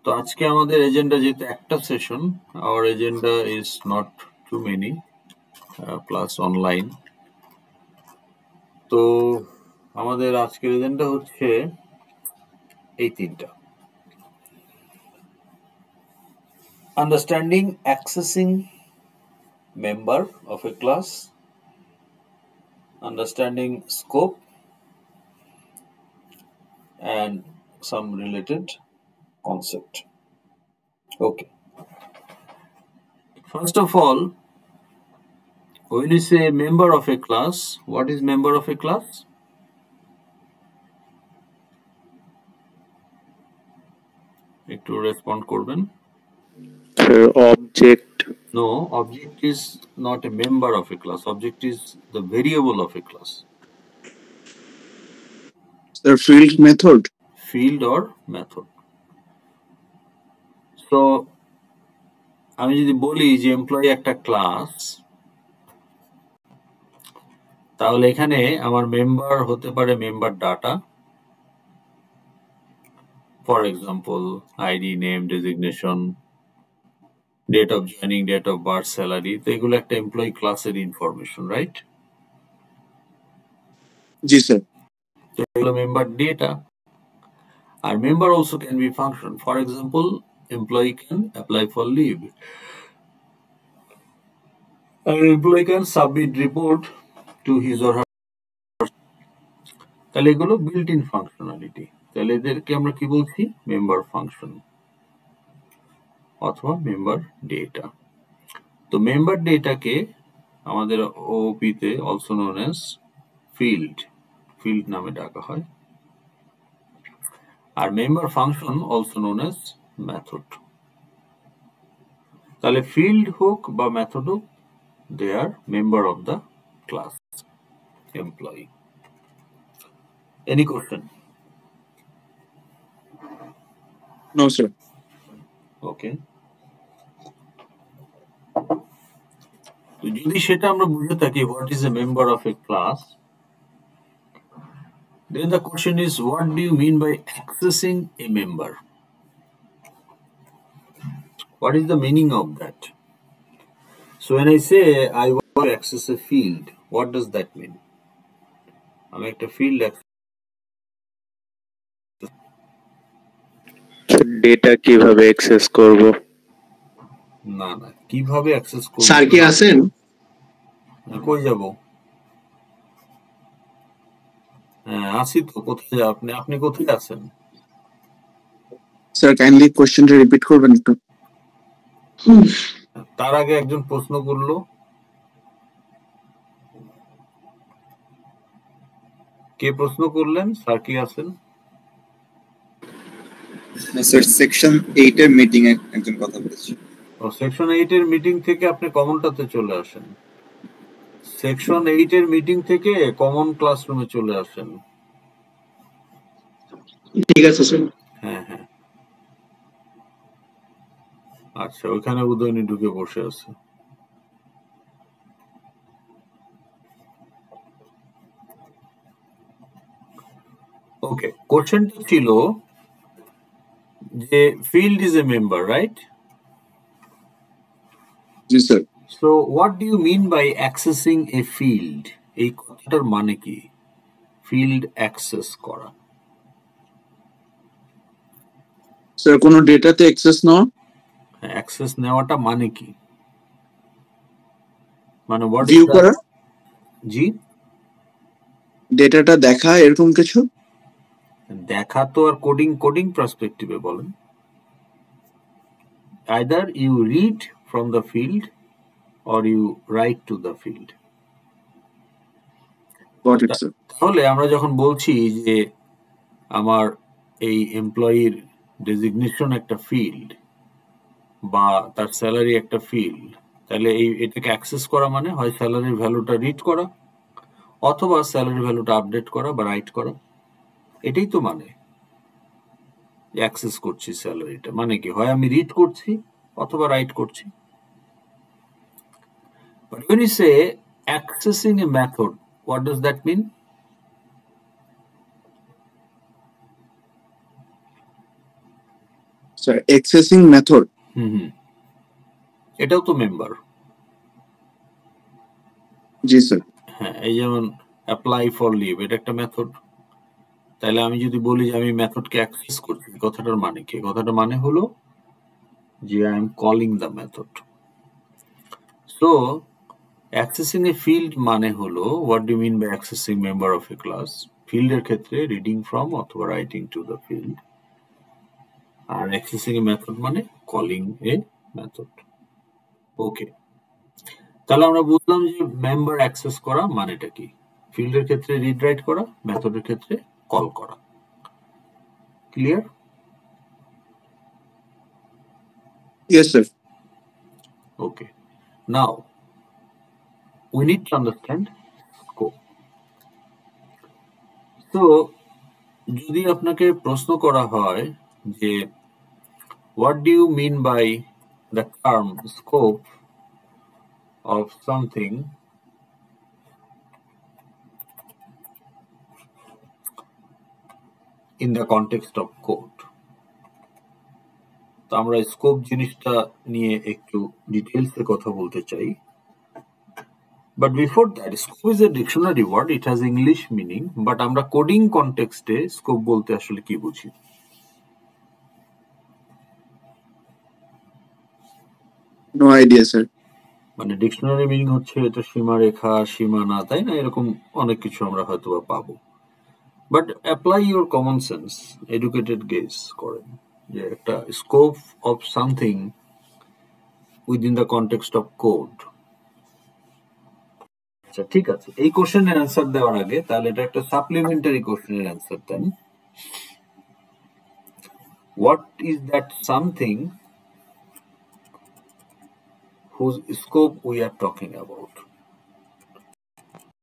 তো আজকে আমাদের এজেন্ডা যেহেতু একটা session, our agenda is not too many plus online. তো আমাদের আজকের এজেন্ডা হচ্ছে এই তিনটা: understanding accessing member of a class, understanding scope, and some related concept. Okay. First of all, when you say member of a class, what is member of a class? একটু respond করবেন। Object. No, object is not a member of a class. Object is the variable of a class. The field method. Field or method. So, আমি যদি বলি যে employee একটা class, তাহলে এখানে আমার মেম্বার হতে পারে member data, for example ID, name, designation, date of joining, date of birth, salary. তো এগুলো একটা এমপ্লয়ি ক্লাসের ইনফরমেশন, রাইট? জি স্যার। তো এগুলো মেম্বার ডেটা। আর member also can be function. For example, employee can apply for leave. An employee can submit report to his or her. তাহলে এগুলো built in functionality. তাহলে এদেরকে আমরা কি বলছি? মেম্বার ফাংশন অথবা মেম্বার ডেটা। তো মেম্বার ডেটাকে আমাদের ওপি তে অলসো নোন অ্যাজ ফিল্ড নামে ডাকা হয়। আর member function also known as method. তাহলে ফিল্ড হোক বা মেথড হোক, they are member of the class employee. Any question? No sir. Okay. তো যদি সেটা আমরা বুঝে থাকি what is a member of a class, then the question is what do you mean by accessing a member? What is the meaning of that? So when I say I want to access a field, what does that mean? আমি একটা field data কিভাবে access করব? না কিভাবে access করব? Sir কি আছেন? কই যাব? হ্যাঁ আছি তো। কোথায় আপনি কোথায় আছেন? স্যার কাইন্ডলি কোশ্চেনটা রিপিট করবেন একটু। তার আগে একজন প্রশ্ন করলো, কে প্রশ্ন করলেন? স্যার কি আছেন? স্যার সেকশন 8 এর মিটিং এ একজন কথা বলেছে। ও সেকশন 8 এর মিটিং থেকে আপনি কমনটাতে চলে আসেন। সেকশন 8 এর মিটিং থেকে কমন ক্লাসরুমে চলে আসেন। ঠিক আছে স্যার। হ্যাঁ আচ্ছা, ওইখানে উদয়নি ঢুকে বসে আছে। ওকে, কোশ্চেনটা ছিল যে field is a member, right? G sir. So what do you mean by accessing a field? এই কথাটার মানে কি? field access করা। স্যার কোন ডেটাতে অ্যাক্সেস নাও? অ্যাক্সেস নেওয়াটা মানে কি? মানে what ভিউ is that? করা? জি, ডেটাটা দেখা এরকম কিছু? দেখা তো আর কোডিং পার্সপেক্টিভে বলেন। Either you read from the field or you write to the field. Got it sir. তাহলে আমরা যখন বলছি যে আমার এই এমপ্লয়ির ডেজিগনেশন একটা ফিল্ড বা তার স্যালারি একটা ফিল্ড, তাহলে এটাকে অ্যাক্সেস করা মানে হয় স্যালারির ভ্যালুটা রিড করা অথবা স্যালারি ভ্যালুটা আপডেট করা বা রাইট করা। এটাই তো মানে অ্যাক্সেস করছি স্যালারিটা। মানে কি, হয় আমি রিড করছি অথবা রাইট করছি। But when you say accessing a method, what does that mean? Sir accessing method. হুম, এটাও তো মেম্বার। জি স্যার। হ্যাঁ, এই যেমন অ্যাপ্লাই ফর লিভ, এটা একটা মেথড। তাহলে আমি যদি বলি যে আমি মেথডকে অ্যাক্সেস করছি, কথাটার মানে কি? কথাটার মানে হলো যে I am calling the method. So accessing a field মানে হলো, what do mean by accessing member of a class? ফিল্ডের ক্ষেত্রে রিডিং ফ্রম অথবা রাইটিং টু দ্য ফিল্ড। আর অ্যাক্সেসিং এ মেথড মানে কলিং এ মেথড। ওকে, তাহলে আমরা বুঝলাম যে মেম্বার অ্যাক্সেস করা মানেটা কি। ফিল্ডের ক্ষেত্রে রিড রাইট করা, মেথডের ক্ষেত্রে কল করা। Clear? Yes sir. Okay. Now, we need to understand scope. So, যদি আপনাকে প্রশ্ন করা হয় যে what do you mean by the term scope of something in the context of code? তো আমরা স্কোপ জিনিসটা নিয়ে একটু ডিটেইলসে কথা বলতে চাই। But before that, scope is a dictionary word. It has English meaning. But আমরা কোডিং কনটেক্সটে স্কোপ বলতে আসলে কি বুঝি? No idea sir. মানে ডিকশনারি মিনিং হচ্ছে এটা সীমারেখা, সীমানা, তাই না? এরকম অনেক কিছু আমরা হয়তো বা পাবো। But apply your common sense, educated guess করেন যে একটা scope of something within the context of code. আচ্ছা, ঠিক আছে, এই কোশ্চেনের অ্যান্সার দেওয়ার আগে তাহলে এটা একটা সাপ্লিমেন্টারি কোশ্চেনের অ্যান্সার দেন। What is that something whose scope we are talking about?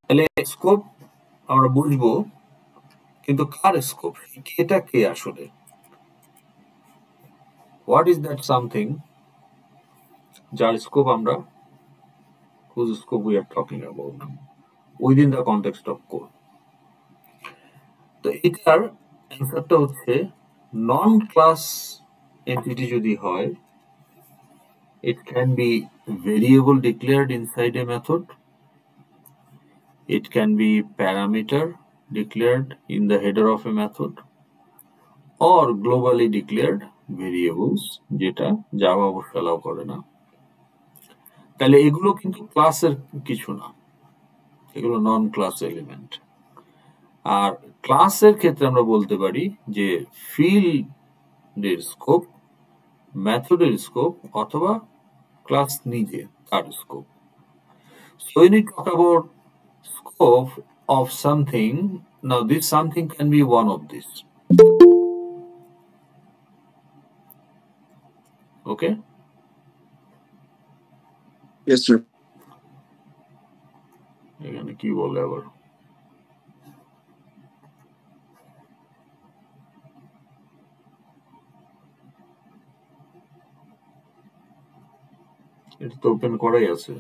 তাহলে স্কোপ আমরা বুঝবো, কিন্তু কার স্কোপ? এটা কে আসলে? হোয়াট ইজ দ্যাট সামথিং যার স্কোপ আমরা, whose scope we are talking about within the context of code? তো এটার অ্যান্সারটা হচ্ছে নন ক্লাস এন্টিটি যদি হয়, it can be variable declared inside a method, it can be parameter declared in the header of a method, or globally declared variables, যেটা Java অবশ্য allow করে না। তাহলে এগুলো কিন্তু ক্লাসের কিছু না, এগুলো নন ক্লাস এলিমেন্ট। আর ক্লাসের ক্ষেত্রে আমরা বলতে পারি যে ফিল্ডের স্কোপ, মেথডের স্কোপ, অথবা ক্লাস নিজে তার scope. So when we talk about scope of something, now this something can be one of these. Okay? Yes sir. এখানে কি বলে আবার? এটা তো ওপেন করাই আছে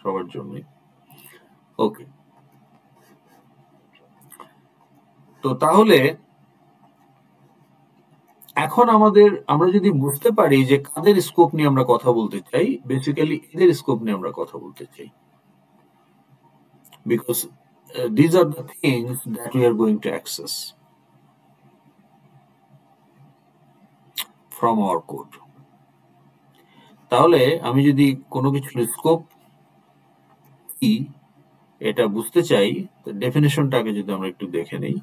সবার জন্যই। ওকে, তো তাহলে এখন আমরা যদি বুঝতে পারি যে কাদের স্কোপ নিয়ে আমরা কথা বলতে চাই, বেসিক্যালি এদের স্কোপ নিয়ে আমরা কথা বলতে চাই, because these are the things that we are going to access from our code. তাহলে আমি যদি কোনো কিছুর স্কোপ কি এটা বুঝতে চাই, ডেফিনেশনটাকে যদি আমরা একটু দেখে নেই,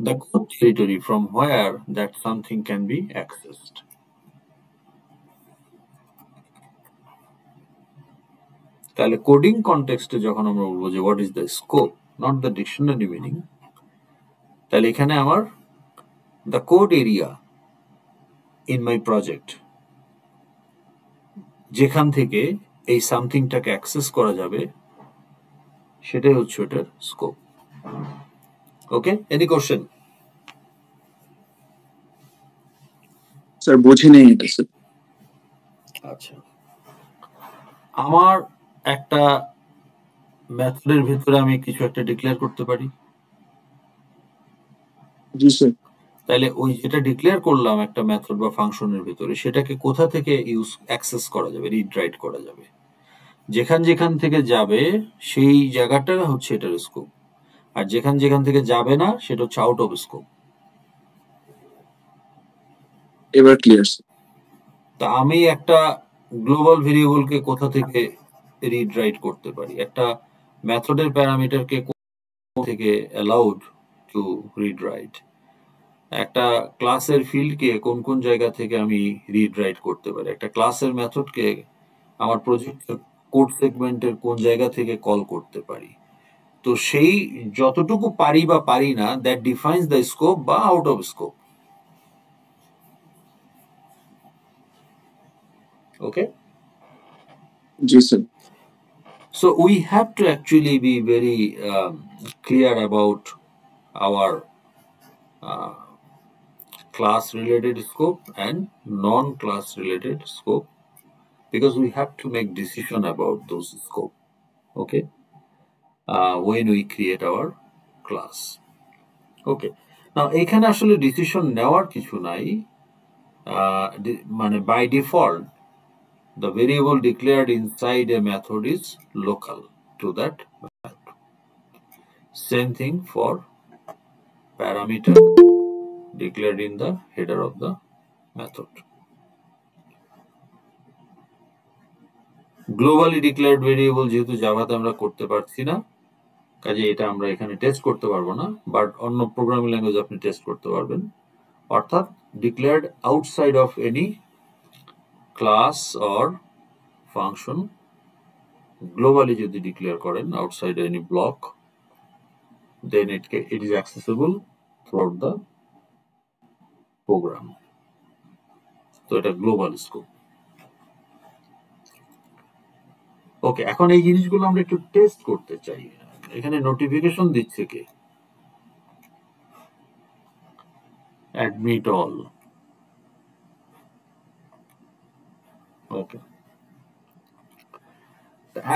the code territory from where that something can be accessed. তাহলে কোডিং কনটেক্সটে যখন আমরা বলবো যে what is the scope, not the dictionary meaning, তাহলে এখানে আমার the code area in my project, যেখান থেকে এই সামথিংটাকে অ্যাক্সেস করা যাবে, সেটাই হচ্ছে ওটার স্কোপ। ওকে, এনি কোশ্চেন? স্যার বুঝি নেই এটা স্যার। আচ্ছা, আমার একটা মেথডের ভিতরে আমি কিছু একটা ডিক্লেয়ার করতে পারি। জি স্যার। তাহলে ওই যেটা ডিক্লেয়ার করলাম একটা মেথড বা ফাংশনের ভিতরে, সেটাকে কোথা থেকে অ্যাক্সেস করা যাবে, রিড রাইট করা যাবে? যেখান থেকে যাবে সেই জায়গাটা হচ্ছে এটার স্কোপ, আর যেখান থেকে যাবে না সেটা হচ্ছে আউট অফ স্কোপ। এবার ক্লিয়ার স্যার। তা আমি একটা গ্লোবাল ভেরিয়েবলকে কোথা থেকে রিড রাইট করতে পারি? একটা মেথডের প্যারামিটারকে থেকে অ্যালাউড টু রিড রাইট? একটা ক্লাসের ফিল্ডকে কোন জায়গা থেকে আমি রিড রাইট করতে পারি? একটা ক্লাসের মেথডকে আমার প্রজেক্টের কোড সেগমেন্টের কোন জায়গা থেকে কল করতে পারি? তো সেই যতটুকু পারি বা পারি না, দ্যাট ডিফাইন্স দ্য স্কোপ বা out of scope. Okay, G sir. so we have to actually be very clear about our class related scope and non-class related scope, because we have to make decision about those scope, okay, when we create our class. Okay, now এখানে আসলে decision নেওয়ার কিছু নাই, মানে by default the variable declared inside a method is local to that method. Same thing for parameter declared in the header of the method. Globally declared variable যেহেতু জাভাতে আমরা করতে পারছি না, কাজে এটা আমরা এখানে টেস্ট করতে পারবো না, বাট অন্য প্রোগ্রামিং ল্যাঙ্গুয়েজ আপনি টেস্ট করতে পারবেন। অর্থাৎ declared outside of any class or function, globally যদি ডিক্লেয়ার করেন outside any block, then it is accessible throughout the program. তো এটা গ্লোবাল স্কোপ। ওকে, এখন এই জিনিসগুলো আমরা একটু টেস্ট করতে চাই। এখানে নোটিফিকেশন দিচ্ছে কে? Admit all. ওকে,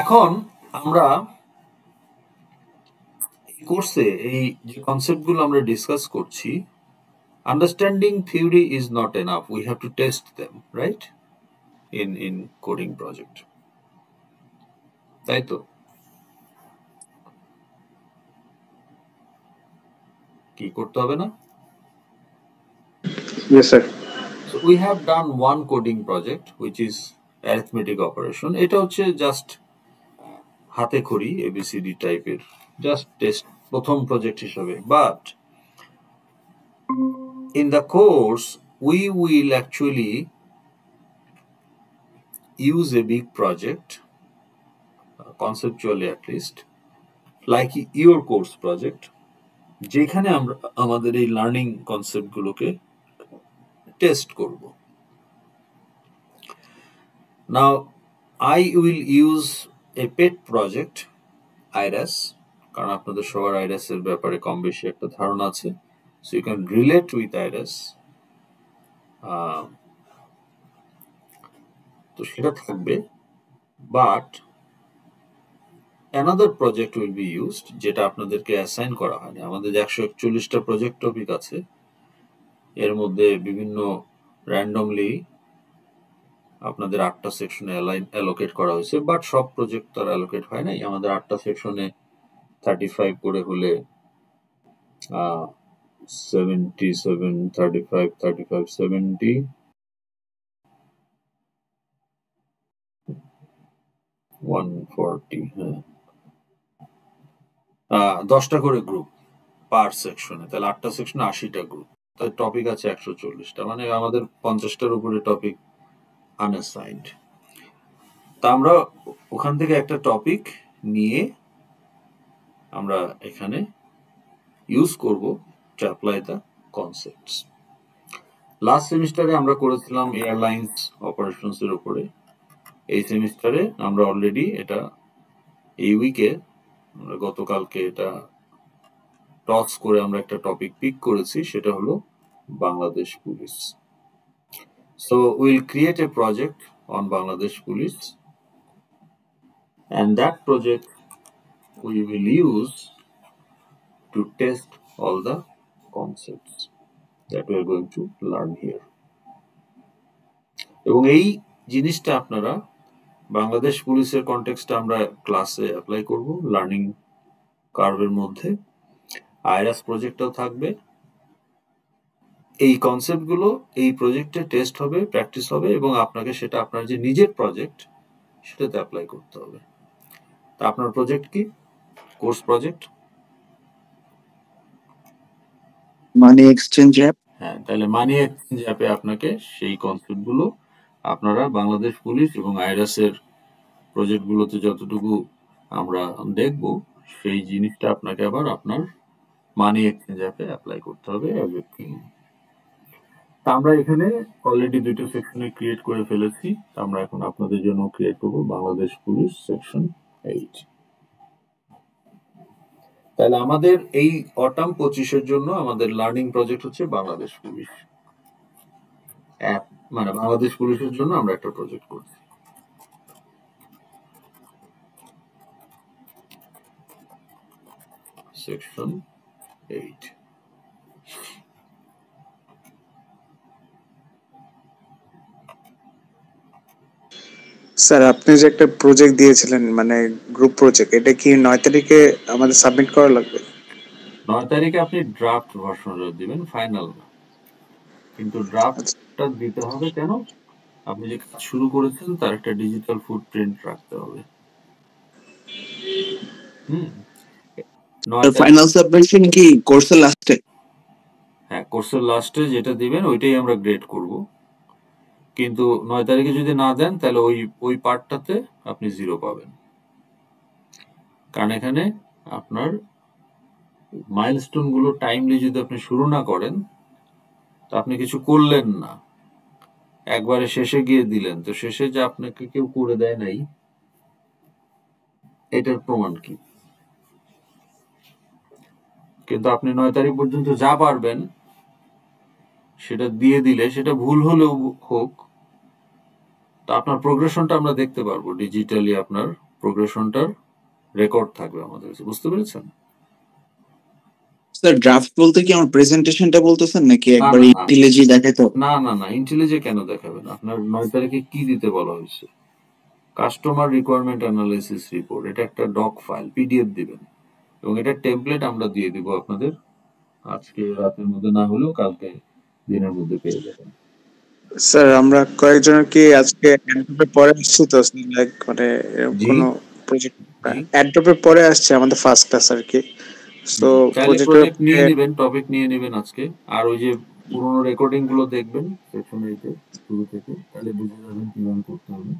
এখন আমরা এই কোর্সে এই যে কনসেপ্টগুলো আমরা ডিসকাস করছি, understanding theory is not enough, we have to test them, right, in coding project, তাই তো? কি করতে হবে না? Yes sir. So we have done one coding project which is arithmetic operation. এটা হচ্ছে জাস্ট হাতে খড়ি এবিসিডি টাইপের, জাস্ট টেস্ট প্রথম প্রজেক্ট হিসেবে। But in the course we will actually use a big project, conceptually at least, like your course project, যেখানে আমরা আমাদের এই লার্নিং কনসেপ্টগুলোকে টেস্ট করব। Now I will use a pet project, IRAS, কারণ আপনাদের সবার IRAS এর ব্যাপারে কম বেশি একটা ধারণা আছে, so you can relate with IRAS, তো সেটা থাকবে। But another project will be used, যেটা আপনাদেরকে অ্যাসাইন করা হয়নি। আমাদের 141টা প্রজেক্ট টপিক আছে, এর মধ্যে বিভিন্ন র্যান্ডমলি আপনাদের 8টা সেকশনে অ্যালোকেট করা হয়েছে, বাট সব প্রজেক্ট তার অ্যালোকেট হয় নাই। আমাদের 8টা সেকশনে 35 করে হলে 77, 35, 35, 70, 140, হ্যাঁ, 10টা করে গ্রুপ পার সেকশনে, তাহলে 8টা সেকশনে 80টা গ্রুপ, তাই টপিক আছে 140টা, মানে আমাদের 50টার উপরে টপিক আনঅ্যাসাইন্ড। তা আমরা ওখান থেকে একটা টপিক নিয়ে আমরা এখানে ইউজ করব to apply the concepts. Last সেমিস্টারে আমরা করেছিলাম এয়ারলাইন্স অপারেশনস এর উপরে। এই সেমিস্টারে আমরা অলরেডি এটা এই উইকে, গতকালকে এটা টস করে আমরা একটা টপিক পিক করেছি, সেটা হলো Bangladesh police. So will create a project on Bangladesh police, and that project we will use to test all the concepts. that we are going to learn here. এবং এই জিনিসটা আপনারা বাংলাদেশ পুলিশের কনটেক্সটে আমরা ক্লাসে অ্যাপ্লাই করব, লার্নিং কার্ভের মধ্যে আইরাস প্রজেক্টটাও থাকবে। এই কনসেপ্টগুলো এই প্রজেক্টে টেস্ট হবে, প্র্যাকটিস হবে, এবং আপনাকে সেটা আপনার যে নিজের প্রজেক্ট সেটাতে অ্যাপ্লাই করতে হবে। তা আপনার প্রজেক্ট কি? Course project money exchange app. হ্যাঁ, তাহলে মানি এক্সচেঞ্জ অ্যাপে আপনাকে সেই কনসেপ্টগুলো আপনারা বাংলাদেশ পুলিশ এবং আইরাসের প্রজেক্টগুলোতে যতটুকু আমরা দেখব সেই জিনিসটা আপনাকে আবার আপনার মানি এক্সচেঞ্জ অ্যাপে অ্যাপ্লাই করতে হবে অ্যাজ এ থিং। তা আমরা এখানে অলরেডি 2টা সেকশনে ক্রিয়েট করে ফেলেছি। আমরা এখন আপনাদের জন্য ক্রিয়েট করব বাংলাদেশ পুলিশ সেকশন 8। তাহলে আমাদের এই অটাম 25-এর জন্য আমাদের লার্নিং প্রজেক্ট হচ্ছে বাংলাদেশ পুলিশ অ্যাপ, মানে বাংলাদেশ পুলিশের জন্য আমরা একটা প্রজেক্ট করছি। সেকশন 8। স্যার আপনি যে একটা প্রজেক্ট দিয়েছিলেন মানে গ্রুপ প্রজেক্ট, এটা কি 9 তারিখে আমাদের সাবমিট করা লাগবে? 9 তারিখে আপনি ড্রাফট ভার্সনটা দিবেন, ফাইনাল না। কিন্তু ড্রাফটটা দিতে হবে কেন? আপনি যে কাজ শুরু করেছেন তার একটা ডিজিটাল ফুটপ্রিন্ট রাখতে হবে। ফাইনাল সাবমিশন কি কোর্সের লাস্টে? হ্যাঁ, কোর্সের লাস্টে যেটা দিবেন ওইটাই আমরা গ্রেড করব। কিন্তু 9 তারিখে যদি না দেন তাহলে ওই পার্টটাতে আপনি 0 পাবেন। কারণ এখানে আপনার মাইলস্টোন গুলো টাইমলি যদি আপনি শুরু না করেন তো আপনি কিছু করলেন না, একবারে শেষে গিয়ে দিলেন, তো শেষে যে আপনাকে কেউ করে দেয় নাই এটার প্রমাণ কি? কিন্তু আপনি 9 তারিখ পর্যন্ত যা পারবেন সেটা দিয়ে দিলে, সেটা ভুল হলেও হোক, তো আপনার প্রোগ্রেশনটা আমরা দেখতে পারবো ডিজিটালি, আপনার প্রোগ্রেশনটার রেকর্ড থাকবে আমাদের কাছে। বুঝতে পেরেছেন? স্যার ড্রাফট বলতে কি আমার প্রেজেন্টেশনটা বলতেছেন নাকি একবার ইন্টেলিজে দেখাইতে হবে? না না না, ইন্টেলিজে কেন দেখাবেন? আপনার 9 তারিখে কি দিতে বলা হয়েছে? কাস্টমার রিকোয়ারমেন্ট অ্যানালাইসিস রিপোর্ট, এটা একটা ডক ফাইল, পিডিএফ দিবেন, এবং এটা টেমপ্লেট আমরা দিয়ে দিব আপনাদের। আজকে রাতের মধ্যে না হলেও কালকে দিনের মধ্যে পেয়ে যাবেন। স্যার আমরা কয়েকজনের কি আজকে অ্যাড্রপে পরে আসছি তো, লাইক মানে কোনো প্রজেক্ট অ্যাড্রপে পরে আসছে আমাদের ফার্স্ট ক্লাস আর কি। সো প্রজেক্ট নিয়ে নেবেন, টপিক নিয়ে নেবেন আজকে, আর ওই যে পুরোনো রেকর্ডিং গুলো দেখবেন সেকশন 8 শুরু থেকে, তাহলে বুঝে যাবেন কিভাবে করতে হবে।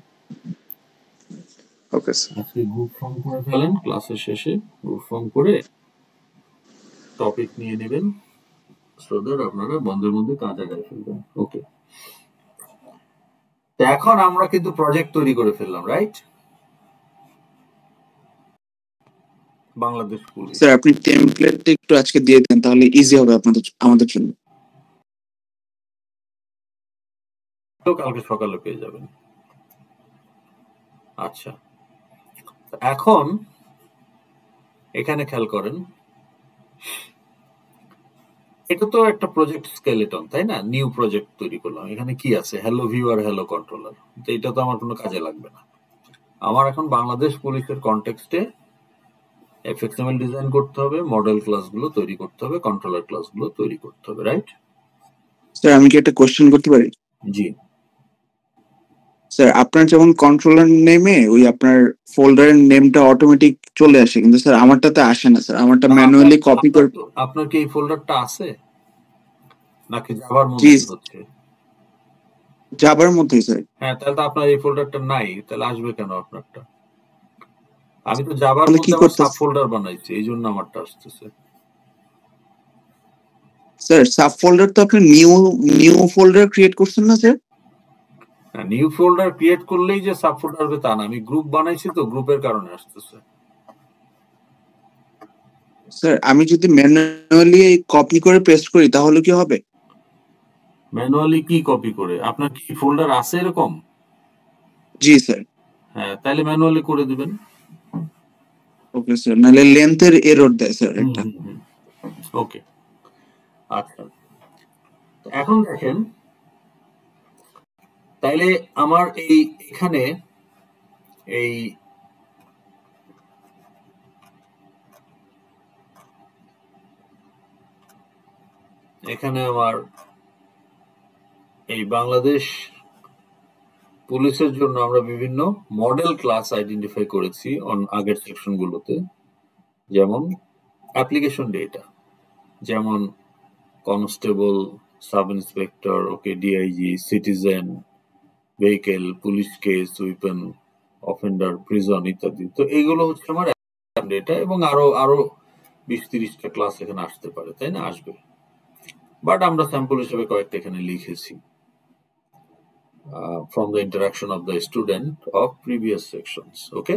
Okay sir. আজকে গ্রুপ ফর্ম করে ফেলেন, ক্লাসের শেষে গ্রুপ ফর্ম করে টপিক নিয়ে নেবেন, সো দ্যাট আপনারা বন্ধের মধ্যে কাজ আগায় ফেলবেন। ওকে, তো এখন আমরা কিন্তু প্রজেক্ট তৈরি করে ফেললাম, রাইট? বাংলাদেশ পুলিশ। স্যার আপনি টেমপ্লেটটা একটু আজকে দিয়ে দেন, তাহলে ইজি হবে আপনাদের আমাদের জন্য। তো কালকে সকালে পেয়ে যাবেন। আচ্ছা, এখন এখানে খেয়াল করেন, এটা তো একটা প্রজেক্ট স্কেলেটন, তাই না? নিউ প্রজেক্ট তৈরি করলাম, এখানে কি আছে? হ্যালো ভিউ আর হ্যালো কন্ট্রোলার। তো এটা তো আমার কোনো কাজে লাগবে না। আমার এখন বাংলাদেশ পুলিশের কনটেক্সটে এফএক্সএমএল ডিজাইন করতে হবে, মডেল ক্লাসগুলো তৈরি করতে হবে, কন্ট্রোলার ক্লাসগুলো তৈরি করতে হবে, রাইট? স্যার আমি কি একটা কোশ্চেন করতে পারি? জি স্যার আপনার যেমন কন্ট্রোলার নেমে ওই আপনার ফোল্ডারের নেমটা অটোমেটিক চলে আসে, কিন্তু স্যার আমারটাতে আসে না স্যার, আমারটা ম্যানুয়ালি কপি করে। আপনার কি এই ফোল্ডারটা আছে নাকি জাভার মধ্যে হচ্ছে? জাভার মধ্যেই স্যার। হ্যাঁ, তাহলে তো আপনার এই ফোল্ডারটা নাই, তাহলে আসবে কেন আপনারটা? আমি তো জাভার মধ্যে আবার সাব ফোল্ডার বানাইছি, এই জন্য আমারটা আসতেছে। স্যার সাব ফোল্ডার তো আপনি নিউ ফোল্ডার ক্রিয়েট করছেন না স্যার? নিউ ফোল্ডার ক্রিয়েট করলেই যে সাব ফোল্ডার হবে তা না, আমি গ্রুপ বানাইছি তো গ্রুপের কারণে আসতেছে। স্যার আমি যদি ম্যানুয়ালি কপি করে পেস্ট করি তাহলে কি হবে? ম্যানুয়ালি কি কপি করে? আপনার কি ফোল্ডার আছে এরকম? জি স্যার। হ্যাঁ, তাহলে ম্যানুয়ালি করে দিবেন। ওকে স্যার, নাহলে লেন্থের এরর দেয় স্যার একটা। ওকে, আচ্ছা, এখন দেখেন, তাইলে আমার এখানে এই এখানে আমার এই বাংলাদেশ পুলিশের জন্য আমরা বিভিন্ন মডেল ক্লাস আইডেন্টিফাই করেছি আগের সেকশনগুলোতে, যেমন অ্যাপ্লিকেশন ডেটা, যেমন constable, sub inspector, okay, DIG, citizen, vehicle, police case, weapon, offender, prison ইত্যাদি। তো এইগুলো হচ্ছে আমার ডেটা, এবং আরো আরো 20-30টা ক্লাস এখানে আসতে পারে, তাই না? আসবে, বাট আমরা স্যাম্পল হিসেবে কয়েকটা এখানে লিখেছি। From the interaction of the student of previous sections, ওকে?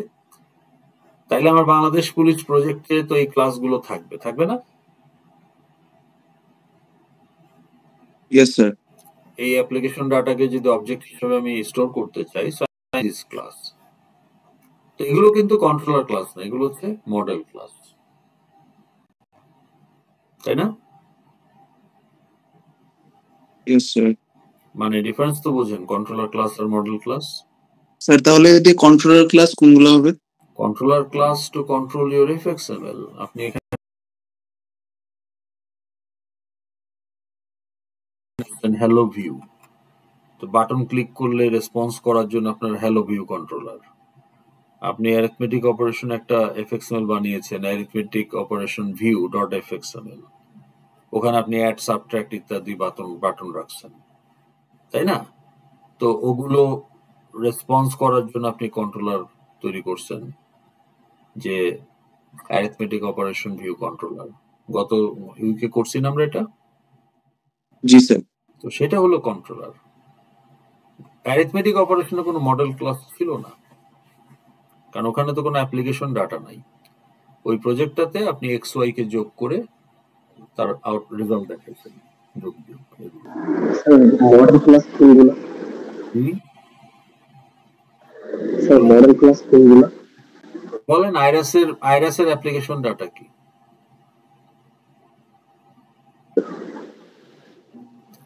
তাইলে আমার বাংলাদেশ পুলিশ প্রজেক্টে তো এই ক্লাসগুলো থাকবে না? Yes sir. এই অ্যাপ্লিকেশন ডাটাকে যদি অবজেক্ট হিসেবে আমি স্টোর করতে চাই, দিস ক্লাস, তো এগুলো কিন্তু কন্ট্রোলার ক্লাস না, এগুলো হচ্ছে মডেল ক্লাস, তাই না? Yes sir. মানে ডিফারেন্স তো বোঝেন, কন্ট্রোলার ক্লাস আর মডেল ক্লাস। স্যার তাহলে যদি কন্ট্রোলার ক্লাস কোনগুলো হবে? Controller class to control your FXML. আপনি এখানে হ্যালো ভিউ, তো বাটন ক্লিক করলে রেসপন্স করার জন্য আপনার হ্যালো ভিউ কন্ট্রোলার। আপনি অ্যারিথমেটিক অপারেশন একটা এফএক্সএমএল বানিয়েছেন, arithmetic operation view dot FXML, ওখানে আপনি অ্যাড, সাবট্রাক্ট ইত্যাদি বাটন রাখছেন, তাই না? তো ওগুলো রেসপন্স করার জন্য আপনি কন্ট্রোলার তৈরি করছেন, যে অ্যারিথমেটিক অপারেশন ভিউ কন্ট্রোলার। গত উইকে করছি না আমরা এটা? জি স্যার। তো সেটা হলো কন্ট্রোলার। অ্যারিথমেটিক অপারেশনে কোনো মডেল ক্লাস ছিল না, কারণ ওখানে তো কোনো অ্যাপ্লিকেশন ডাটা নাই। ওই প্রজেক্টটাতে আপনি এক্স ওয়াই কে যোগ করে তার আউট রেজাল্ট দেখাইছেন, যোগ বিয়োগ। স্যার মডেল ক্লাস কোনগুলো? স্যার মডেল ক্লাস কোনগুলো? বলেন, আইরাসের অ্যাপ্লিকেশন ডাটা কি?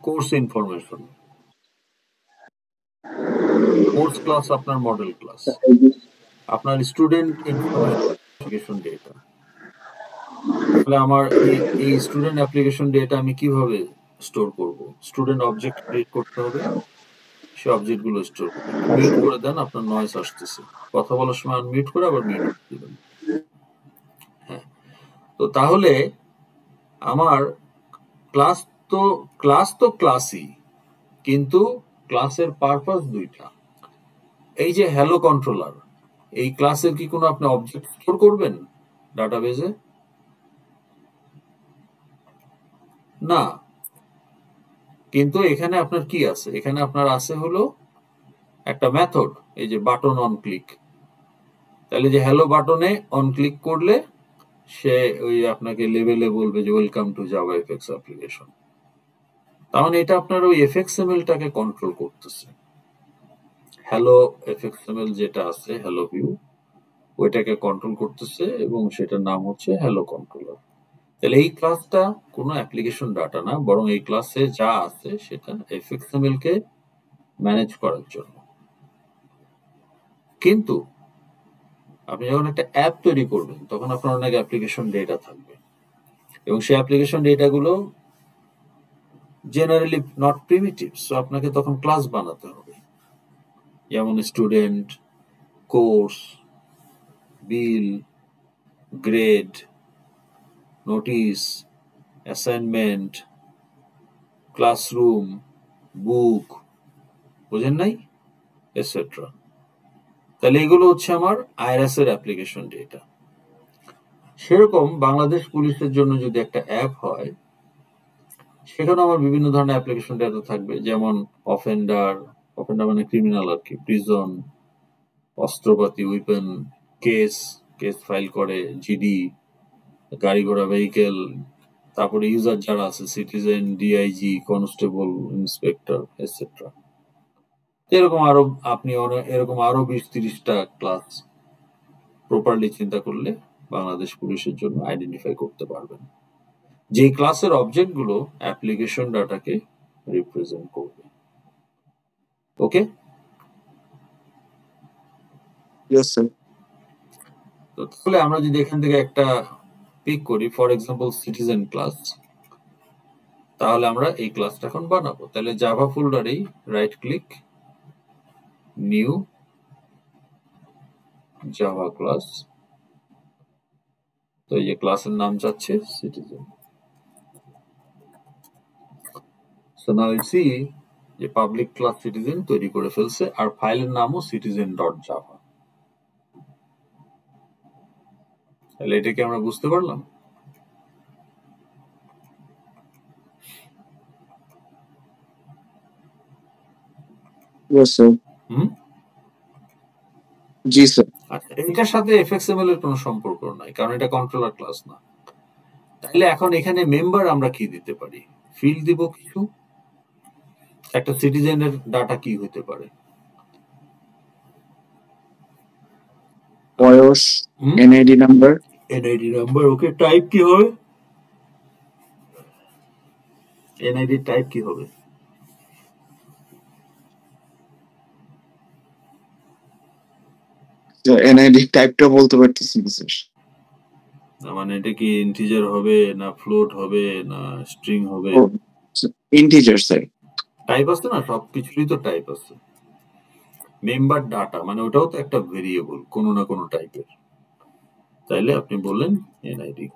Course information. কোর্স ক্লাস আপনার মডেল ক্লাস। আপনার স্টুডেন্ট অ্যাপ্লিকেশন ডেটা। তাহলে আমার এই স্টুডেন্ট অ্যাপ্লিকেশন ডেটা আমি কিভাবে স্টোর করব? স্টুডেন্ট অবজেক্ট ক্রিয়েট করতে হবে, সে অবজেক্ট গুলো স্টোর করবে। মিউট করে দেন, আপনার নয়েজ আসতেছে। কথা বলার সময় আনমিউট করে আবার মিউট করে দিবেন। হ্যাঁ, তো তাহলে আমার ক্লাস তো ক্লাসই, কিন্তু ক্লাসের পারপাস দুইটা। এই যে হ্যালো কন্ট্রোলার, এই ক্লাসের কি কোনো আপনি অবজেক্ট স্টোর করবেন ডাটাবেজে? না। কিন্তু এখানে আপনার কি আছে? এখানে আপনার আছে হলো একটা মেথড, এই যে বাটন অন ক্লিক। তাহলে যে হ্যালো বাটনে অন ক্লিক করলে সে ওই আপনাকে লেভেলে বলবে যে welcome to Java FX application. তার মানে এটা আপনার ওই এফএক্সএমএলটাকে কন্ট্রোল করতেছে। হ্যালো এফএক্সএমএল যেটা আছে, হ্যালো ভিউ, ওইটাকে কন্ট্রোল করতেছে, এবং সেটার নাম হচ্ছে হ্যালো কন্ট্রোলার। তাহলে এই ক্লাসটা কোনো অ্যাপ্লিকেশন ডাটা না, বরং এই ক্লাসে যা আছে সেটা এফএক্সএমএল কে ম্যানেজ করার জন্য। কিন্তু আপনি যখন একটা অ্যাপ তৈরি করবেন, তখন আপনার অনেক অ্যাপ্লিকেশন ডেটা থাকবে, এবং সেই অ্যাপ্লিকেশন ডেটাগুলো জেনারেলি নট প্রিমিটিভ। সো আপনাকে তখন ক্লাস বানাতে হবে, যেমন student, course, bill, grade, notice, assignment, classroom, book, বুঝেন নাই, এটসেট্রা। তাহলে এগুলো হচ্ছে আমার আইরাসের অ্যাপ্লিকেশন ডেটা। সেরকম বাংলাদেশ পুলিশের জন্য যদি একটা অ্যাপ হয়, সেখানে আমার বিভিন্ন ধরনের অ্যাপ্লিকেশন ডেটা থাকবে, যেমন অফেন্ডার মানে ক্রিমিনাল আর কি, প্রিজন, অস্ত্রপাতি, উইপেন, কেস ফাইল করে, জিডি, গাড়ি ঘোড়া, ভেহিকেল, তারপরে ইউজার যারা আছে, citizen, DIG, constable, inspector, etcetera. এরকম আরো 20-30টা ক্লাস প্রপারলি চিন্তা করলে বাংলাদেশ পুলিশের জন্য আইডেন্টিফাই করতে পারবেন, যে ক্লাসের অবজেক্ট গুলো অ্যাপ্লিকেশন ডাটাকে রিপ্রেজেন্ট করবে। ওকে, ইয়েস স্যার। তো তাহলে আমরা যদি এখান থেকে একটা পিক করি, ফর এক্সাম্পল সিটিজেন ক্লাস, তাহলে আমরা এই ক্লাসটা এখন বানাবো। তাহলে জাভা ফোল্ডারেই right click, new Java class. তো এই যে ক্লাসের নাম যাচ্ছে citizen. So now you see যে পাবলিক ক্লাস সিটিজেন তৈরি করে ফেলছে, আর ফাইলের নামও citizen.java। তাহলে এটা কি আমরা বুঝতে পারলাম? Yes sir. হুম, জি স্যার। আচ্ছা, এটার সাথে fxml এর কোনো সম্পর্ক নাই, কারণ এটা কন্ট্রোলার ক্লাস না। তাহলে এখন এখানে মেম্বার আমরা কি দিতে পারি? ফিল্ড দিব কিছু। একটা সিটিজেনের ডাটা কি হতে পারে? বয়স, হুম, এনআইডি নাম্বার, এনআইডি নাম্বার। ওকে, টাইপ কি হবে? এনআইডি টাইপ কি হবে? এনআইডি টাইপটা বলতে পারতেছি না স্যার। মানে এটা কি ইন্টিজার হবে, না ফ্লোট হবে, না স্ট্রিং হবে? ও ইন্টিজার স্যার। টাইপ আছে না, সবকিছুরই তো টাইপ আছে। মেম্বার ডাটা মানে ওটাও তো একটা ভেরিয়েবল কোনো না কোনো টাইপের। তাইলে আপনি বললেন এনআইডি,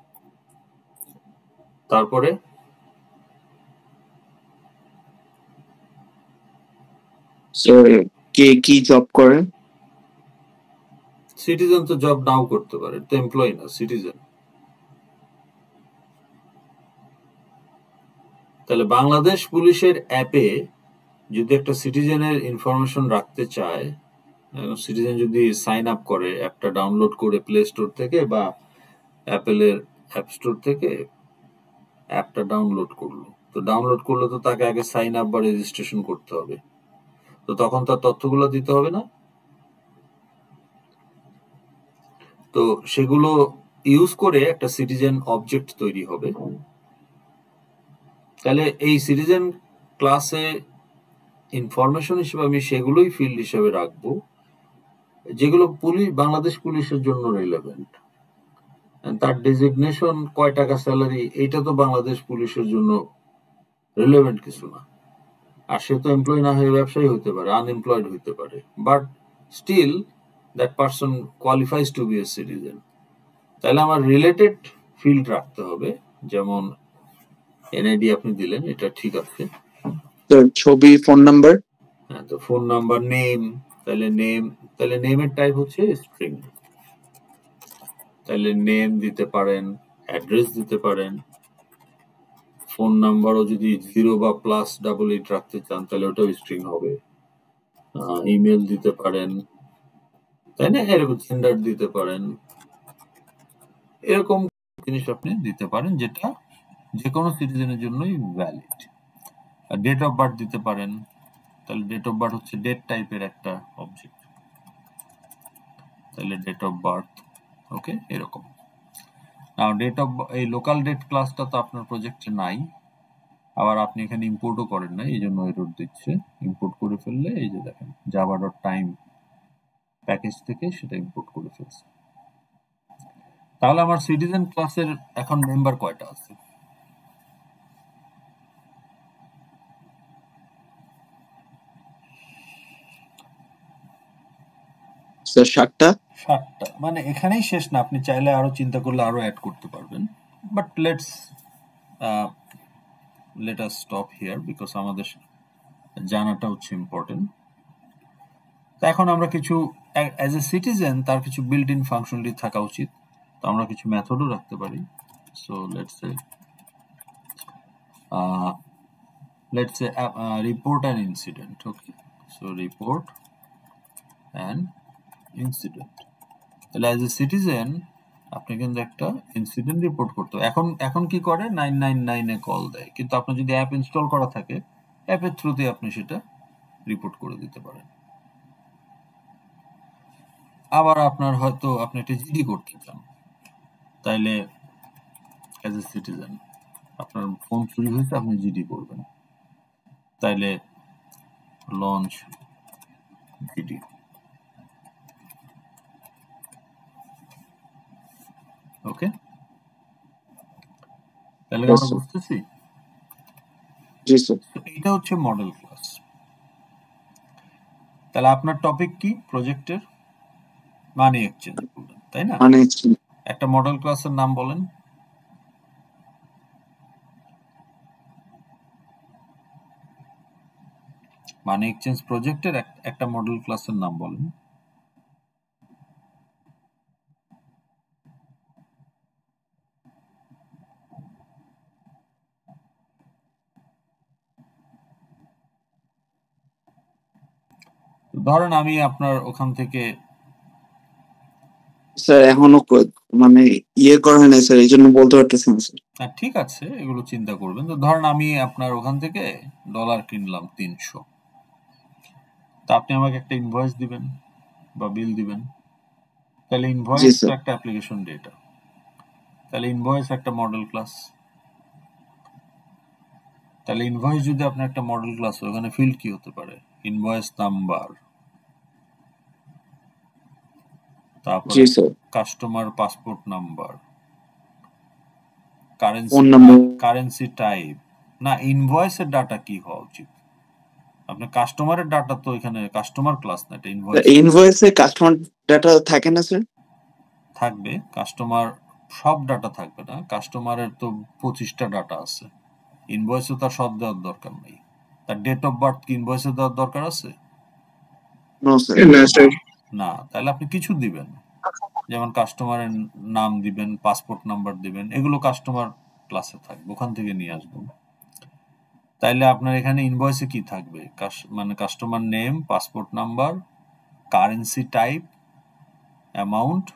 তারপরে স্যার কে কি জব করে? সিটিজেন তো জব নাও করতে পারে, তো এমপ্লয়ি না, সিটিজেন। তাহলে বাংলাদেশ পুলিশের অ্যাপে যদি একটা সিটিজেনের ইনফরমেশন রাখতে চায়, সিটিজেন যদি সাইন আপ করে, অ্যাপটা ডাউনলোড করে প্লে স্টোর থেকে বা অ্যাপেলের অ্যাপ স্টোর থেকে অ্যাপটা ডাউনলোড করলো, তো ডাউনলোড করলে তো তাকে আগে সাইন আপ বা রেজিস্ট্রেশন করতে হবে, তো তখন তার তথ্যগুলো দিতে হবে না? তো সেগুলো ইউজ করে একটা সিটিজেন অবজেক্ট তৈরি হবে। তাহলে এই সিটিজেন ক্লাসে ইনফরমেশন হিসেবে আমি সেগুলোই ফিল্ড হিসেবে রাখবো যেগুলো বাংলাদেশ পুলিশের জন্য রিলেভেন্ট। তার ডেজিগনেশন, কয় টাকা স্যালারি, এইটা তো বাংলাদেশ পুলিশের জন্য রিলেভেন্ট কিছু না। আর সে তো এমপ্লয় না হয়ে ব্যবসায়ী হতে পারে, আনএমপ্লয়েড হতে পারে, but still that person qualifies to be a citizen. তাহলে আমার রিলেটেড ফিল্ড রাখতে হবে, যেমন এনআইডি আপনি দিলেন, এটা ঠিক আছে। স্যার ছবি, ফোন নাম্বার। হ্যাঁ, তো ফোন নাম্বার, নেম, তাহলে নেমের টাইপ হচ্ছে স্ট্রিং। তাহলে নেম দিতে পারেন, অ্যাড্রেস দিতে পারেন। ফোন নাম্বারও যদি 0 বা +888 রাখতে চান তাহলে ওটাও স্ট্রিং হবে। ইমেল দিতে পারেন, তাই না? এরকম জেন্ডার দিতে পারেন, এরকম জিনিস আপনি দিতে পারেন যেটা যে কোনো সিটিজেনের জন্যই ভ্যালিড। আর ডেট অফ বার্থ দিতে পারেন, তাহলে ডেট অফ বার্থ হচ্ছে ডেট টাইপের একটা অবজেক্ট, তাহলে ডেট অফ বার্থ। ওকে, এরকম। নাও ডেট অফ এই লোকাল ডেট ক্লাসটা তো আপনার প্রজেক্টে নাই, আবার আপনি এখানে ইম্পোর্টও করেন না, এই জন্য এরর দিচ্ছে। ইম্পোর্ট করে ফেললে এই যে দেখেন java.time প্যাকেজ থেকে সেটা ইম্পোর্ট করে ফেলছে। তাহলে আমার সিটিজেন ক্লাসের এখন মেম্বার কয়টা আছে? স্যার 7টা। 7টা। মানে এখানেই শেষ না, আপনি চাইলে আরো চিন্তা করলে আরো অ্যাড করতে পারবেন, but let us stop here because আমাদের জানাটা হচ্ছে ইম্পর্টেন্ট। এখন আমরা কিছু অ্যাজ এ সিটিজেন তার কিছু বিল্ট ইন ফাংশনালিটি থাকা উচিত, তো আমরা কিছু মেথডও রাখতে পারি। So let's say report an incident. Okay, so report an incident. তাহলে অ্যাজ এ সিটিজেন আপনি কিন্তু একটা ইনসিডেন্ট রিপোর্ট করতে হবে। এখন কি করে 999 এ কল দেয়, কিন্তু আপনার যদি অ্যাপ ইনস্টল করা থাকে অ্যাপের থ্রুতে আপনি সেটা রিপোর্ট করে দিতে পারেন। আবার আপনার হয়তো আপনি একটা জিডি করতে চান, তাইলে অ্যাজ এ সিটিজেন আপনার ফোন চুরি হয়েছে, আপনি জিডি করবেন। তাইলে লঞ্চ ভিডিও। ওকে, তাহলে Yes, আমরা sir. বুঝতেছি। জি স্যার। তো এটা হচ্ছে মডেল ক্লাস। তাহলে আপনার টপিক কি প্রজেক্টের? মানি এক্সচেঞ্জ বললেন, তাই না? মানে একটা মডেল ক্লাসের নাম বলেন। মানি এক্সচেঞ্জ প্রজেক্টের একটা মডেল ক্লাসের নাম বলেন। ধরেন আমি আপনার ওখান থেকে স্যার এখনো মানে ইয়ে করা হয় নাই স্যার, এই জন্য বলতে পারতেছি না স্যার। ঠিক আছে, এগুলো চিন্তা করবেন। তো ধরেন আমি আপনার ওখান থেকে ডলার কিনলাম 300, তা আপনি আমাকে একটা ইনভয়েস দিবেন বা বিল দিবেন। তাহলে জি ইনভয়েস স্যার। একটা অ্যাপ্লিকেশন ডেটা, তাহলে ইনভয়েস একটা মডেল ক্লাস। তাহলে ইনভয়েস যদি আপনার একটা মডেল ক্লাস হয়, ওখানে ফিল্ড কি হতে পারে? ইনভয়েস নাম্বার, তারপরে জি sir. Customer passport number, phone number. Currency type. না, ইনভয়েসের ডাটা কি হওয়া উচিত? আপনার কাস্টমারের ডাটা তো এখানে কাস্টমার ক্লাস না, এটা ইনভয়েস ইনভয়েসে কাস্টমার ডাটা থাকে না স্যার? থাকবে। কাস্টমার সব ডাটা থাকবে না, কাস্টমারের তো 25টা ডাটা আছে। ইনভয়েসে তার সব দেওয়ার দরকার নেই। তার ডেট অফ বার্থ কি ইনভয়েসে দেওয়ার দরকার আছে? No sir. না স্যার। না, তাহলে আপনি কিছু দিবেন, যেমন কাস্টমারের নাম দিবেন, পাসপোর্ট নাম্বার দিবেন, এগুলো কাস্টমার ক্লাসে থাকবে, ওখান থেকে নিয়ে আসবেন। তাইলে আপনার এখানে ইনভয়েসে কি থাকবে? মানে customer name, passport number, currency type, amount,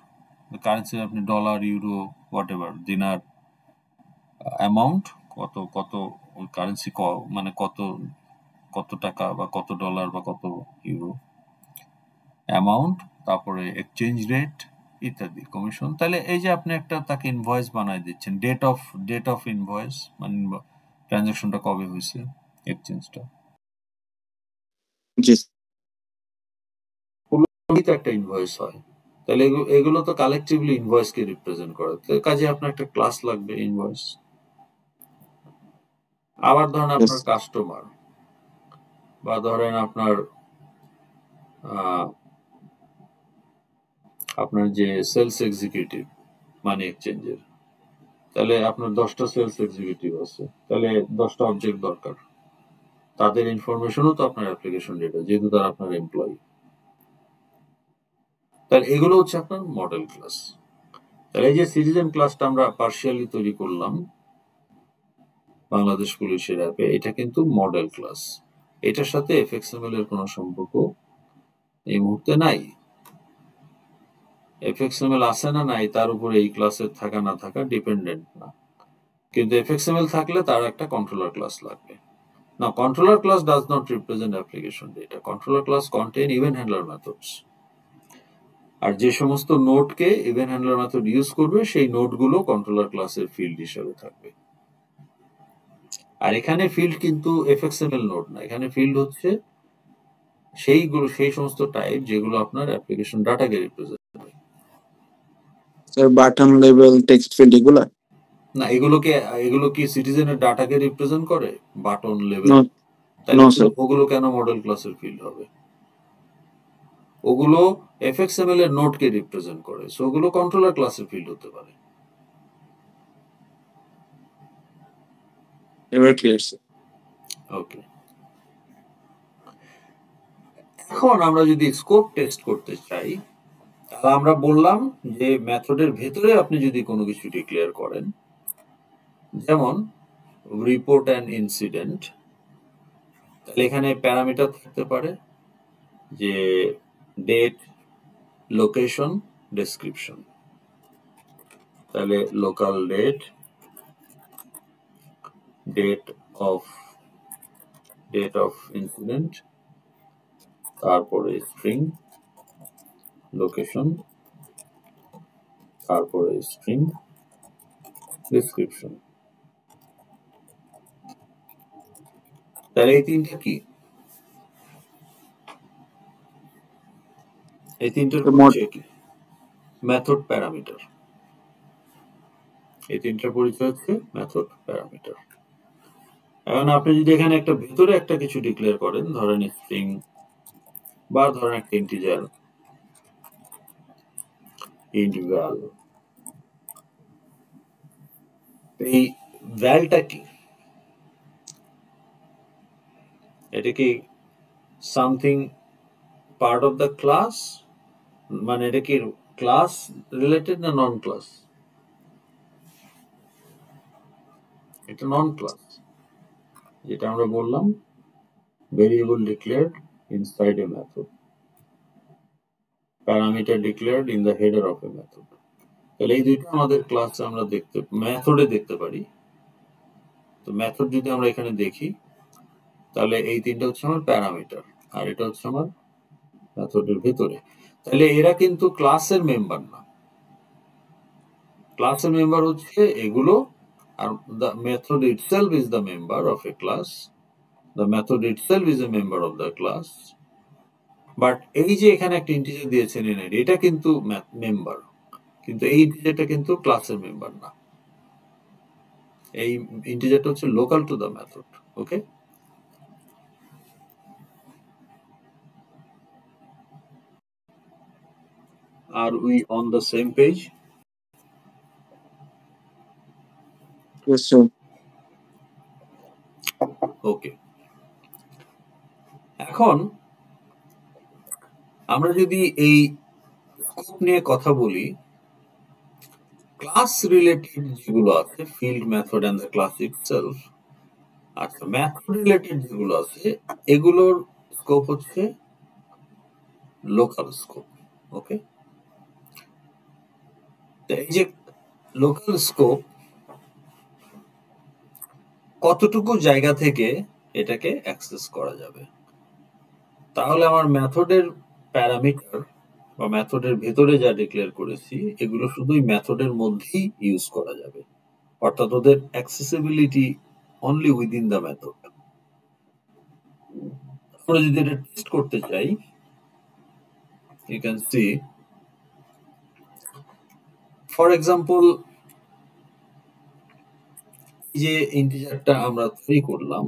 currency আপনি ডলার, ইউরো, হোয়াট এভার, দিনার, অ্যামাউন্ট কত কত কারেন্সি, মানে কত কত টাকা বা কত ডলার বা কত ইউরো, অ্যামাউন্ট, তারপরে এক্সচেঞ্জ রেট ইত্যাদি, কমিশন। তাহলে এই যে আপনি একটা তাকে ইনভয়েস বানায় দিচ্ছেন, ডেট অফ ইনভয়েস, মানে ট্রানজাকশনটা কবে হয়েছে, এক্সচেঞ্জটা। জি তো একটা ইনভয়েস হয়। তাহলে এগুলো তো কালেকটিভলি ইনভয়েসকে রিপ্রেজেন্ট করে। তো কাজে আপনার একটা ক্লাস লাগবে ইনভয়েস। আবার ধরেন আপনার কাস্টমার, বা ধরেন আপনার যে সেলস এক্সিকিউটিভ মানি এক্সচেঞ্জের, তাহলে আপনার 10টা সেলস এক্সিকিউটিভ আছে, তাহলে 10টা অবজেক্ট দরকার। তাদের ইনফরমেশনও তো আপনার অ্যাপ্লিকেশন ডেটা, যেহেতু তারা আপনার এমপ্লয়ি। তাহলে এগুলো হচ্ছে আপনার মডেল ক্লাস। তাহলে এই যে সিটিজেন ক্লাসটা আমরা পার্শিয়ালি তৈরি করলাম বাংলাদেশ পুলিশের অ্যাপে, এটা কিন্তু মডেল ক্লাস। এটার সাথে এফএক্সএমএল এর কোনো সম্পর্ক এই মুহূর্তে নাই। এফএক্সএমএল আছে না নাই তার উপরে এই ক্লাসের থাকা না থাকা ডিপেন্ডেন্ট না, কিন্তু এফএক্সএমএল থাকলে তার একটা কন্ট্রোলার ক্লাস লাগবে। Now, controller class does not represent application data. Controller class contain event handler methods. আর যে সমস্ত নোডকে ইভেন্ট হ্যান্ডলার মেথড ইউজ করবে, সেই নোডগুলো কন্ট্রোলার ক্লাসের ফিল্ড হিসেবে থাকবে। আর এখানে ফিল্ড কিন্তু এফএক্সএমএল নোড না, এখানে ফিল্ড হচ্ছে সেই সমস্ত টাইপ যেগুলো আপনার অ্যাপ্লিকেশন ডাটাকে রিপ্রেজেন্ট করে। Sir button level text field এগুলো না, এগুলো কি সিটিজেনের ডাটাকে রিপ্রেজেন্ট করে? বাটন লেভেল, তাহলে ওগুলো কেন মডেল ক্লাসের ফিল্ড হবে? ওগুলো এফএক্সএমএল এর নোডকে রিপ্রেজেন্ট করে, সো ওগুলো কন্ট্রোলার ক্লাসের ফিল্ড হতে পারে। এবার ক্লিয়ার স্যার। ওকে, এখন আমরা যদি স্কোপ টেস্ট করতে চাই, তাহলে আমরা বললাম যে মেথডের ভেতরে আপনি যদি কোনো কিছু ডিক্লেয়ার করেন, যেমন রিপোর্ট অ্যান ইনসিডেন্ট, তাহলে এখানে প্যারামিটার থাকতে পারে যে ডেট, লোকেশন, ডেসক্রিপশন। তাহলে local date, date of incident, তারপরে স্ট্রিং, লোকেশন, তারপরে স্ট্রিং, ডেসক্রিপশন। তাহলে এই তিনটা কি? এই তিনটার পরিচয় কি? Method parameter. এই তিনটার পরিচয় হচ্ছে মেথড প্যারামিটার। এখন আপনি যদি এখানে একটা ভেতরে একটা কিছু ডিক্লেয়ার করেন, ধরেন স্ট্রিং বা ধরেন একটা ইন্টিজার int val, এই ভ্যালটা কি? এটা কি something part of the class, মানে এটা কি ক্লাস রিলেটেড না নন ক্লাস? এটা নন ক্লাস, যেটা আমরা বললাম variable declared inside a method, parameter declared in the header of a method. তাহলে এই দুইটা আমাদের ক্লাসে আমরা মেথডে দেখতে পারি। তো মেথড যদি আমরা এখানে দেখি, তাহলে এই তিনটা হচ্ছে আমার প্যারামিটার, আর এটা হচ্ছে আমার মেথডের ভিতরে। তাহলে এরা কিন্তু ক্লাসের মেম্বার না। ক্লাসের মেম্বার হচ্ছে এগুলো, আর the method itself is the member of a class. The method itself is a member of the class. But এই যে এখানে একটা ইন্টিজার দিয়েছেন এনআইড, এটা কিন্তু মেম্বার, কিন্তু এই ইন্টিজারটা কিন্তু ক্লাসের মেম্বার না। এই ইন্টিজারটা হচ্ছে local to the method. Okay, are we on the same page? Yes, sir. ওকে, এখন আমরা যদি এই স্কোপ নিয়ে কথা বলি, ক্লাস রিলেটেড যেগুলো আছে, field method and the class itself, আচ্ছা মেথড রিলেটেড যেগুলো আছে এগুলোর স্কোপ হচ্ছে লোকাল স্কোপ। ওকে, এই যে লোকাল স্কোপ কতটুকু জায়গা থেকে এটাকে অ্যাক্সেস করা যাবে, তাহলে আমার মেথডের প্যারামিটার বা মেথডের ভেতরে যা ডিক্লেয়ার করেছি এগুলো শুধুই মেথডের মধ্যেই ইউজ করা যাবে, অর্থাৎ ওদের accessibility only within the method. আমরা যদি এটা টেস্ট করতে চাই, you can see for example যে ইন্টিজারটা আমরা তৈরি করলাম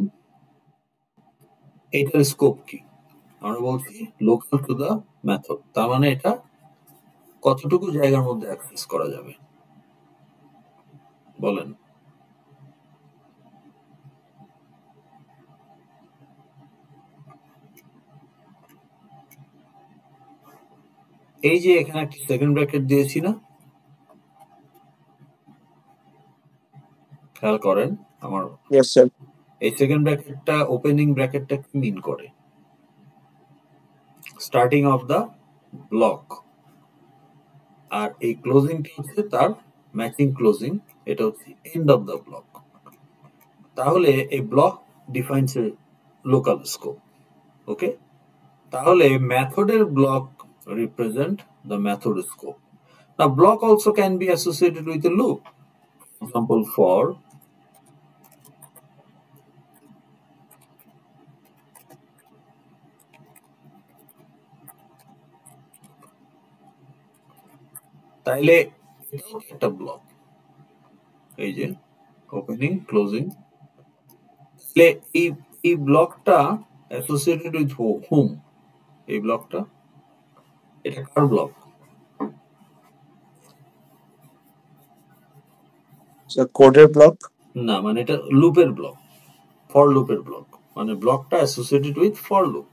এটার স্কোপ কি? আমরা বলছি লোকাল টু দা মেথড, তার মানে এটা কতটুকু জায়গার মধ্যে অ্যাক্সেস করা যাবে বলেন? এই যে এখানে একটা সেকেন্ড ব্র্যাকেট দিয়েছি না, খেয়াল করেন আমার Yes, sir. এই সেকেন্ড ব্র্যাকেটটা ওপেনিং ব্র্যাকেটটা কি মিন করে? স্টার্টিং অফ দা ব্লক, আর এই ক্লোজিংটা হচ্ছে তার ম্যাচিং ক্লোজিং, এটা হচ্ছে এন্ড অফ দা ব্লক। তাহলে এই ব্লক ডিফাইন্স এ লোকাল স্কোপ। ওকে, তাহলে মেথডের block represent the method scope. Now block also can be associated with a loop. For example, for তাইলে এটাও একটা ব্লক, এই যে ওপেনিং ক্লোজিং। তাহলে এই ব্লকটা অ্যাসোসিয়েটেড উইথ হোম, এই ব্লকটা এটা কার ব্লক? So coded block. না, মানে এটা লুপের ব্লক, ফর লুপের ব্লক, মানে ব্লকটা অ্যাসোসিয়েটেড উইথ ফর লুপ।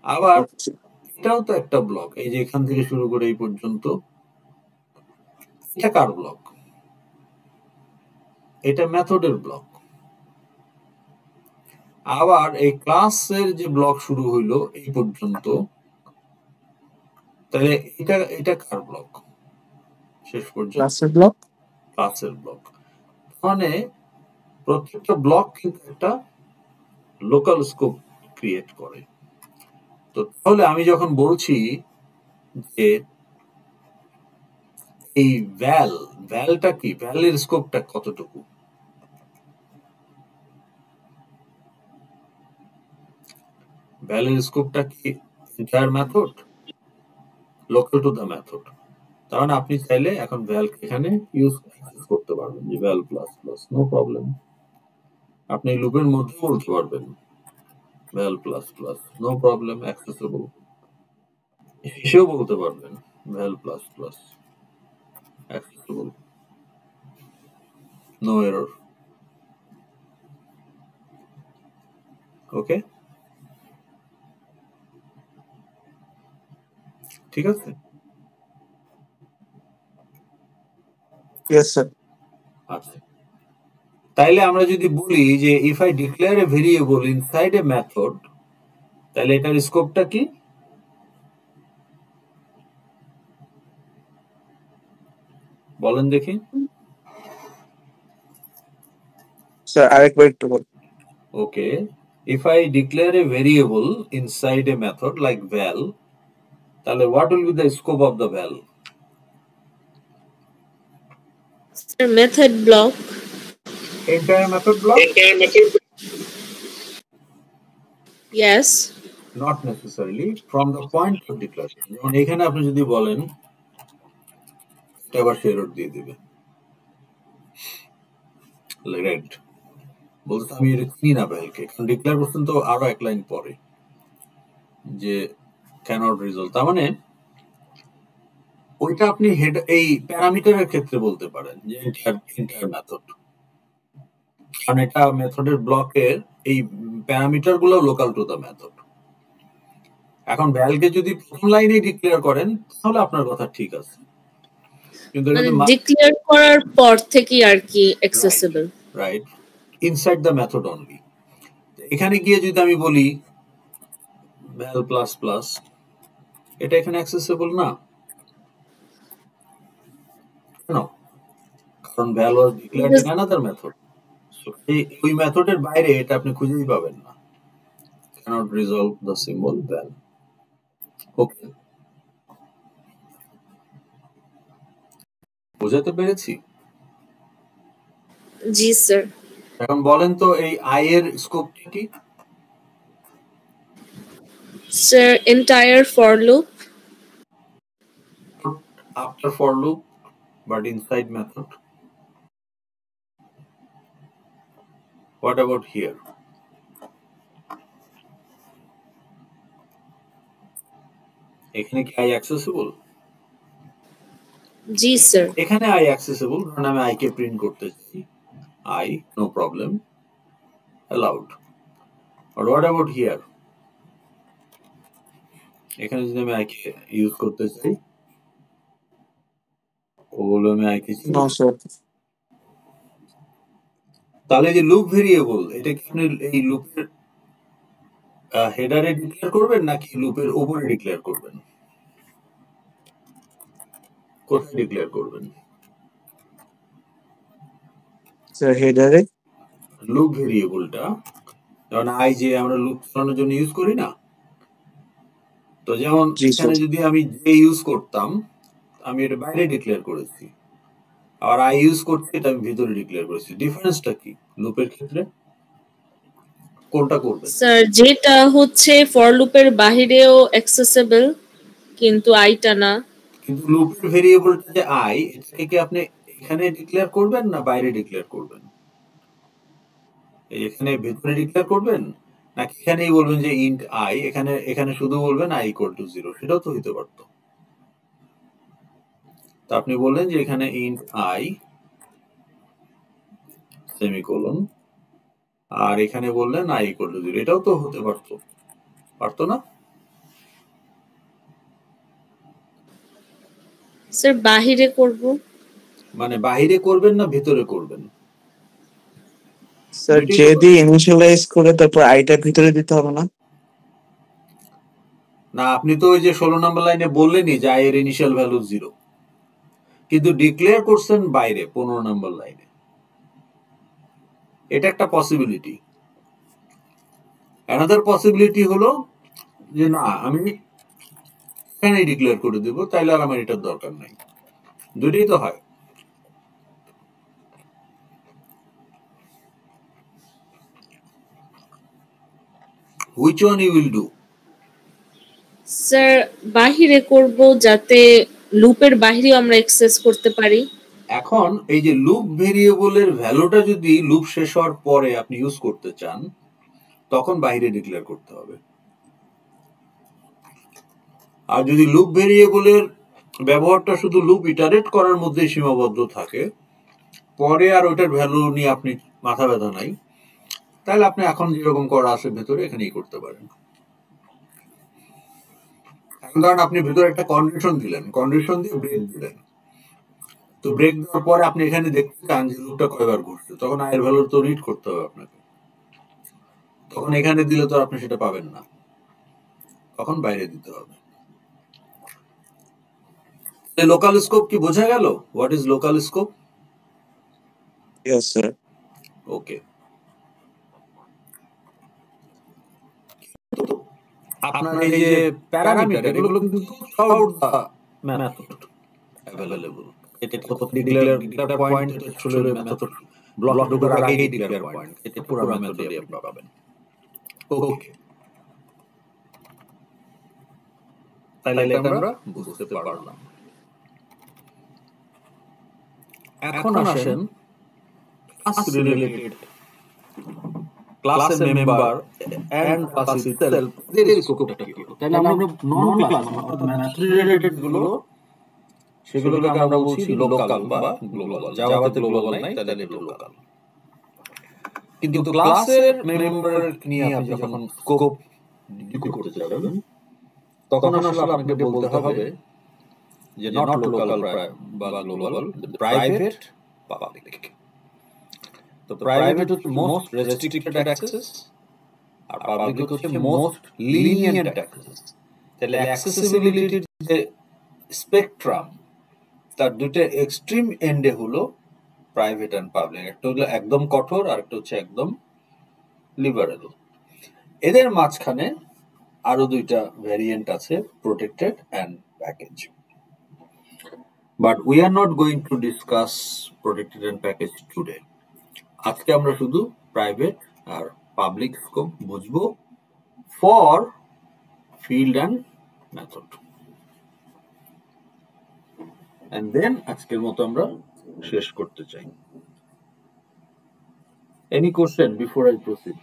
আবার এটাও তো একটা ব্লক, এই যে এখান থেকে শুরু করে এই পর্যন্ত, এটা কার ব্লক? এটা মেথডের ব্লক। আবার এই ক্লাসের যে ব্লক শুরু হইলো এই পর্যন্ত, তাহলে এটা কার ব্লক? শেষ পর্যন্ত Classed block. ক্লাসের ব্লক। মানে প্রত্যেকটা ব্লক কিন্তু একটা লোকাল স্কোপ ক্রিয়েট করে। তো তাহলে আমি যখন বলছি যে এই ভ্যালটা কি, ভ্যালের স্কোপটা কতটুকু, ভ্যালের স্কোপটা কি entire method, local to the method. তার মানে আপনি চাইলে এখন ভ্যাল এখানে ইউজ করতে পারবেন যে val plus plus, no problem. আপনি লুপের মধ্যে বলতে পারবেন val plus plus, no problem, accessible. শেষেও বলতে পারবেন val plus plus, accessible, no error. Okay, ঠিক আছে। Yes sir. আচ্ছা, তাইলে আমরা যদি বলি যে if I declare a variable inside a method, তাহলে এটার স্কোপটা কি? বলেন দেখি। স্যার আরেকবার একটু বলুন। Okay, if I declare a variable inside a method like val, তাহলে what will be the scope of the val? Sir, method block. Entire method block? Yes. Not necessarily, from the point of declaration. যেমন এখানে আপনি যদি বলেন, এটা আবার শেরট দিয়ে দিবে রেড, বলতে আমি এটা চিনি না ভ্যালকে, কারণ ডিক্লেয়ার করছেন তো আরো এক লাইন পরে যে ক্যানট রিজলভ। তার মানে ওইটা আপনি হেড এই প্যারামিটারের ক্ষেত্রে বলতে পারেন যে এন্টায়ার মেথড, কারণ এটা মেথডের ব্লকের এই প্যারামিটার গুলো লোকাল টু দ্য মেথড। এখন ভ্যালকে যদি প্রথম লাইনে ডিক্লেয়ার করেন তাহলে আপনার কথা ঠিক আছে, কিন্তু মানে ডিক্লেয়ার করার পর থেকে আর কি accessible, right, inside the method only. এখানে গিয়ে যদি আমি বলি ভ্যাল প্লাস প্লাস, এটা এখানে অ্যাক্সেসিবল না, কেন? কারণ ভ্যাল was declared in another method. ওই মেথডের বাইরে এটা আপনি খুঁজেই পাবেন না। cannot resolve the symbol val. ওকে, বুঝাতে পেরেছি? জি স্যার। এখন বলেন তো এই আই এর স্কোপটা কি? Sir entire for loop. After for loop but inside method. What about here? এখানে কি আই অ্যাক্সেসিবল? G sir. এখানে আই অ্যাক্সেসিবল, কারণ আমি আই কে প্রিন্ট করতে চাই, I know problem, allowed. But what about here? এখানে যদি আমি আই কে ইউজ করতে চাই, ও বলে আমি আই কে নো স্যার। তাহলে যে লুপ ভেরিয়েবল, এটা কি আপনি এই লুপের হেডারে ডিক্লেয়ার করবেন নাকি লুপের উপরে ডিক্লেয়ার করবেন? কোথায় ডিক্লেয়ার করবেন? স্যার হেডারে। লুপ ভেরিয়েবলটা, যেমন আই যে আমরা লুপ চালানোর জন্য ইউজ করি না, তো যেমন এখানে যদি আমি যে ইউজ করতাম, আমি এটা বাইরে ডিক্লেয়ার করেছি, আর আই ইউজ করতে এটা আমি ভিতরে ডিক্লেয়ার করেছি। ডিফারেন্সটা কি লুপের ক্ষেত্রে? কোনটা করবেন? স্যার যেটা হচ্ছে ফর লুপের বাহিরেও অ্যাক্সেসিবল কিন্তু আইটা না। কিন্তু লুপের ভেরিয়েবলটা যে আই, এটাকে কি আপনি এখানে ডিক্লেয়ার করবেন না বাইরে ডিক্লেয়ার করবেন? এখানে ভিতরে ডিক্লেয়ার করবেন নাকি এখানেই বলবেন যে ইন্ট আই, এখানে শুধু বলবেন আই ইকুয়াল টু 0? সেটাও তো হতে পারতো। তা আপনি বললেন যে এখানে ইন্ট আই সেমিকোলন, আর এখানে বললেন আই ইকুয়াল টু 0, এটাও তো হতে পারতো, পারতো না? স্যার বাহিরে করব। মানে বাহিরে করবেন না ভিতরে করবেন? স্যার যদি ইনিশিয়ালাইজ করে তারপর আইটা ভিতরে দিতে হবে না? না, আপনি তো ওই যে 16 নম্বর লাইনে বললেনই যে আই এর ইনিশিয়াল ভ্যালু 0, কিন্তু ডিক্লেয়ার করছেন বাইরে 15 নম্বর লাইনে। এটা একটা পসিবিলিটি। অ্যানাদার পসিবিলিটি হলো যে না, আমি এখানেই ডিক্লেয়ার করে দেব, তাইলে আর আমার এটার দরকার নাই। দুটোই তো হয়। Which one you will do? Sir বাহিরে করব যাতে লুপের বাইরেও আমরা অ্যাক্সেস করতে পারি। এখন এই যে লুপ ভেরিয়েবলের ভ্যালুটা যদি লুপ শেষ হওয়ার পরে আপনি ইউজ করতে চান তখন বাইরে ডিক্লেয়ার করতে হবে। আর যদি লুপ ভেরিয়েবলের ব্যবহারটা শুধু লুপ ইটারেট করার মধ্যেই সীমাবদ্ধ থাকে, পরে আর ওইটার ভ্যালু নিয়ে আপনি মাথা ব্যথা নাই, তাহলে আপনি এখন যেরকম করা আছে ভেতরে এখানেই করতে পারেন। এখন ধরেন আপনি ভেতরে একটা কন্ডিশন দিলেন, কন্ডিশন দিয়ে ব্রেক দিলেন, তো ব্রেক দেওয়ার পরে আপনি এখানে দেখতে চান যে লুপটা কয়বার ঘুরছে, তখন আয়ের ভ্যালু তো রিড করতে হবে আপনাকে, তখন এখানে দিলে তো আপনি সেটা পাবেন না, তখন বাইরে দিতে হবে। লোকাল স্কোপ কি বোঝা গেল? What is local scope? Yes sir. Okay, আপনার এই যে প্যারামিটার এগুলো কিন্তু থ্রুআউট দা মেথড অ্যাভেলেবল। এটা কত ডিক্লেয়ার পয়েন্ট, এটা আসলে মেথড ব্লক ঢোকার আগেই ডিক্লেয়ার পয়েন্ট, এটা পুরো মেথডে আপনি পাবেন। ওকে, তাহলে এটা আমরা বুঝতে পারলাম। এখন আসেন ক্লাস রিলেটেড, ক্লাসের মেম্বার এন্ড ক্লাস ইটসেলফ এর স্কোপটা কি হলো? তাহলে আমরা নন ক্লাস অর্থাৎ মেথড রিলেটেড গুলো সেগুলোকে আমরা বলছি লোকাল বা গ্লোবাল। জাভাতে গ্লোবাল নাই, তাহলে এটা লোকাল। কিন্তু ক্লাসের মেম্বার নিয়ে আপনি যখন স্কোপ ডিক্লেয়ার করতে যাবেন তখন আসলে আপনাকে বলতে হবে যে নট লোকাল বা গ্লোবাল, প্রাইভেট পাবলিক। তো প্রাইভেট হচ্ছে মোস্ট রেস্ট্রিক্টেড অ্যাক্সেস আর পাবলিক হচ্ছে মোস্ট লিনিয়েন্ট অ্যাক্সেস। তাহলে অ্যাক্সেসিবিলিটির যে স্পেকট্রাম তার দুটো এক্সট্রিম এন্ডে হলো প্রাইভেট এন্ড পাবলিক, একটা হলো একদম কঠোর আর একটা হচ্ছে একদম লিবারেল। এদের মাঝখানে আরো দুইটা ভ্যারিয়েন্ট আছে, protected and package. But we are not going to discuss protected and package today. আজকে আমরা শুধু প্রাইভেট আর পাবলিক স্কোপ বুঝবো for field and method. And then আজকের মতো আমরা শেষ করতে চাই। Any question before I proceed?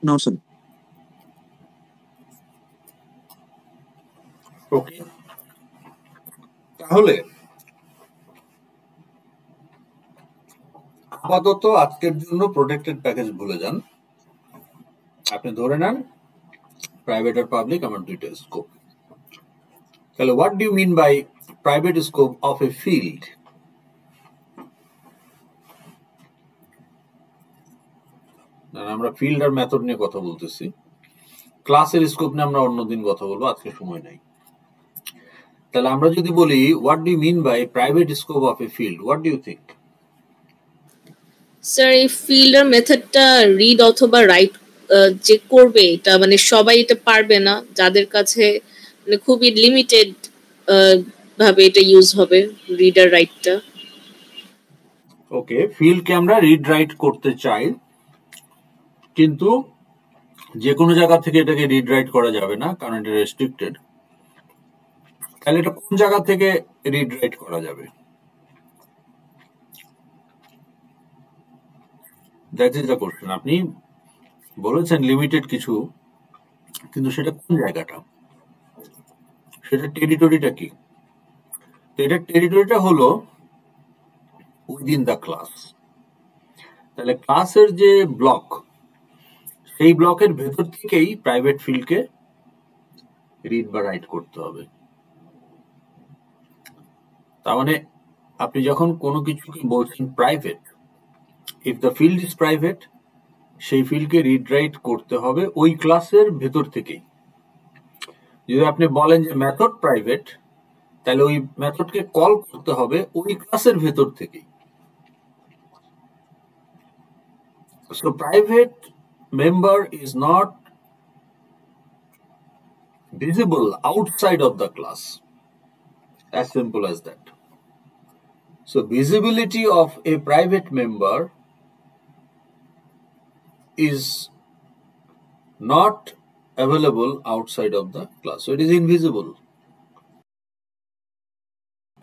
No sir. Okay, তাহলে আপাতত আজকের জন্য প্রোটেক্টেড প্যাকেজ ভুলে যান। আপনি ধরে নেন প্রাইভেট আর পাবলিক আমার দুইটা স্কোপ। তাহলে what do you mean by private scope of a field? আমরা ফিল্ড আর মেথড নিয়ে কথা বলতেছি, ক্লাসের স্কোপ নিয়ে আমরা অন্যদিন কথা বলবো, আজকে সময় নাই। তাহলে আমরা যদি বলি what do you mean by private scope of a field, what do you think? Sir এই ফিল্ড আর মেথডটা রিড অথবা রাইট যে করবে এটা মানে সবাই এটা পারবে না, যাদের কাছে মানে খুবই লিমিটেড ভাবে এটা ইউজ হবে রিড আর রাইটটা। ওকে, ফিল্ডকে আমরা রিড রাইট করতে চাই, কিন্তু যে কোনো জায়গা থেকে এটাকে রিড রাইট করা যাবে না, কারণ এটা রেস্ট্রিক্টেড। তাহলে এটা কোন জায়গা থেকে রিড রাইট করা যাবে? That is the question. আপনি বলেছেন লিমিটেড কিছু, কিন্তু সেটা কোন জায়গাটা, সেটা টেরিটরিটা কি? তো এটা টেরিটরিটা হলো উইদিন দ্য ক্লাস। তাহলে ক্লাসের যে ব্লক, সেই ব্লকের ভেতর থেকেই প্রাইভেট ফিল্ডকে রিড বা রাইট করতে হবে। তার মানে আপনি যখন কোনো কিছুকে বলছেন private, if the field is private, সেই ফিল্ডকে রিড রাইট করতে হবে ওই ক্লাসের ভেতর থেকেই। যদি আপনি বলেন যে মেথড প্রাইভেট, তাহলে ওই মেথডকে কল করতে হবে ওই ক্লাসের ভেতর থেকেই। So private member is not visible outside of the class, as simple as that. So visibility of a private member is not available outside of the class. So it is invisible.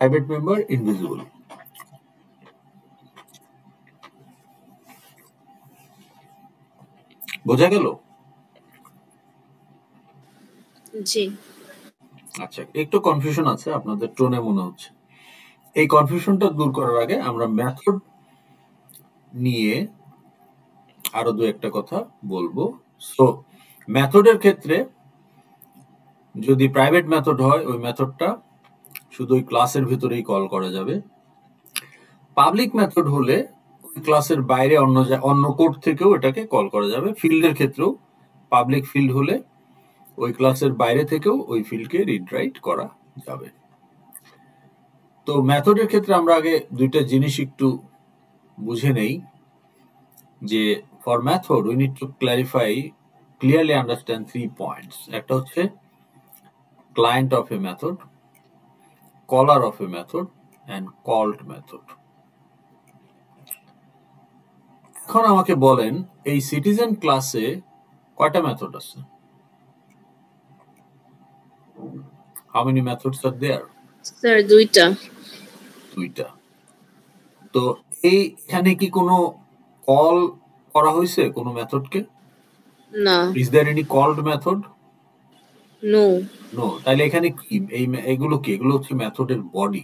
Private member invisible. বোঝা গেল? জি। আচ্ছা, একটু confusion আছে আপনাদের টোনে মনে হচ্ছে। এই কনফিউশনটা দূর করার আগে আমরা মেথড নিয়ে আরো দু একটা কথা বলবো। সো মেথডের ক্ষেত্রে যদি প্রাইভেট মেথড হয় ওই মেথডটা শুধু ওই ক্লাসের ভিতরেই কল করা যাবে। পাবলিক মেথড হলে ওই ক্লাসের বাইরে অন্য কোড থেকেও এটাকে কল করা যাবে। ফিল্ডের ক্ষেত্রেও পাবলিক ফিল্ড হলে ওই ক্লাসের বাইরে থেকেও ওই ফিল্ডকে রিড রাইট করা যাবে। তো মেথডের ক্ষেত্রে আমরা আগে দুইটা জিনিস একটু বুঝে নেই যে for method we need to clearly understand 3 points. একটা হচ্ছে client of a method, caller of a method and called method. এখন আমাকে বলেন এই সিটিজেন ক্লাসে কয়টা মেথড আছে? How many methods are there? Sir দুইটা। তো এইখানে কি কোনো কল করা হয়েছে কোনো মেথডকে? না। Is there any called method? No. তাহলে এখানে কি এগুলো কি? এগুলো হচ্ছে মেথডের বডি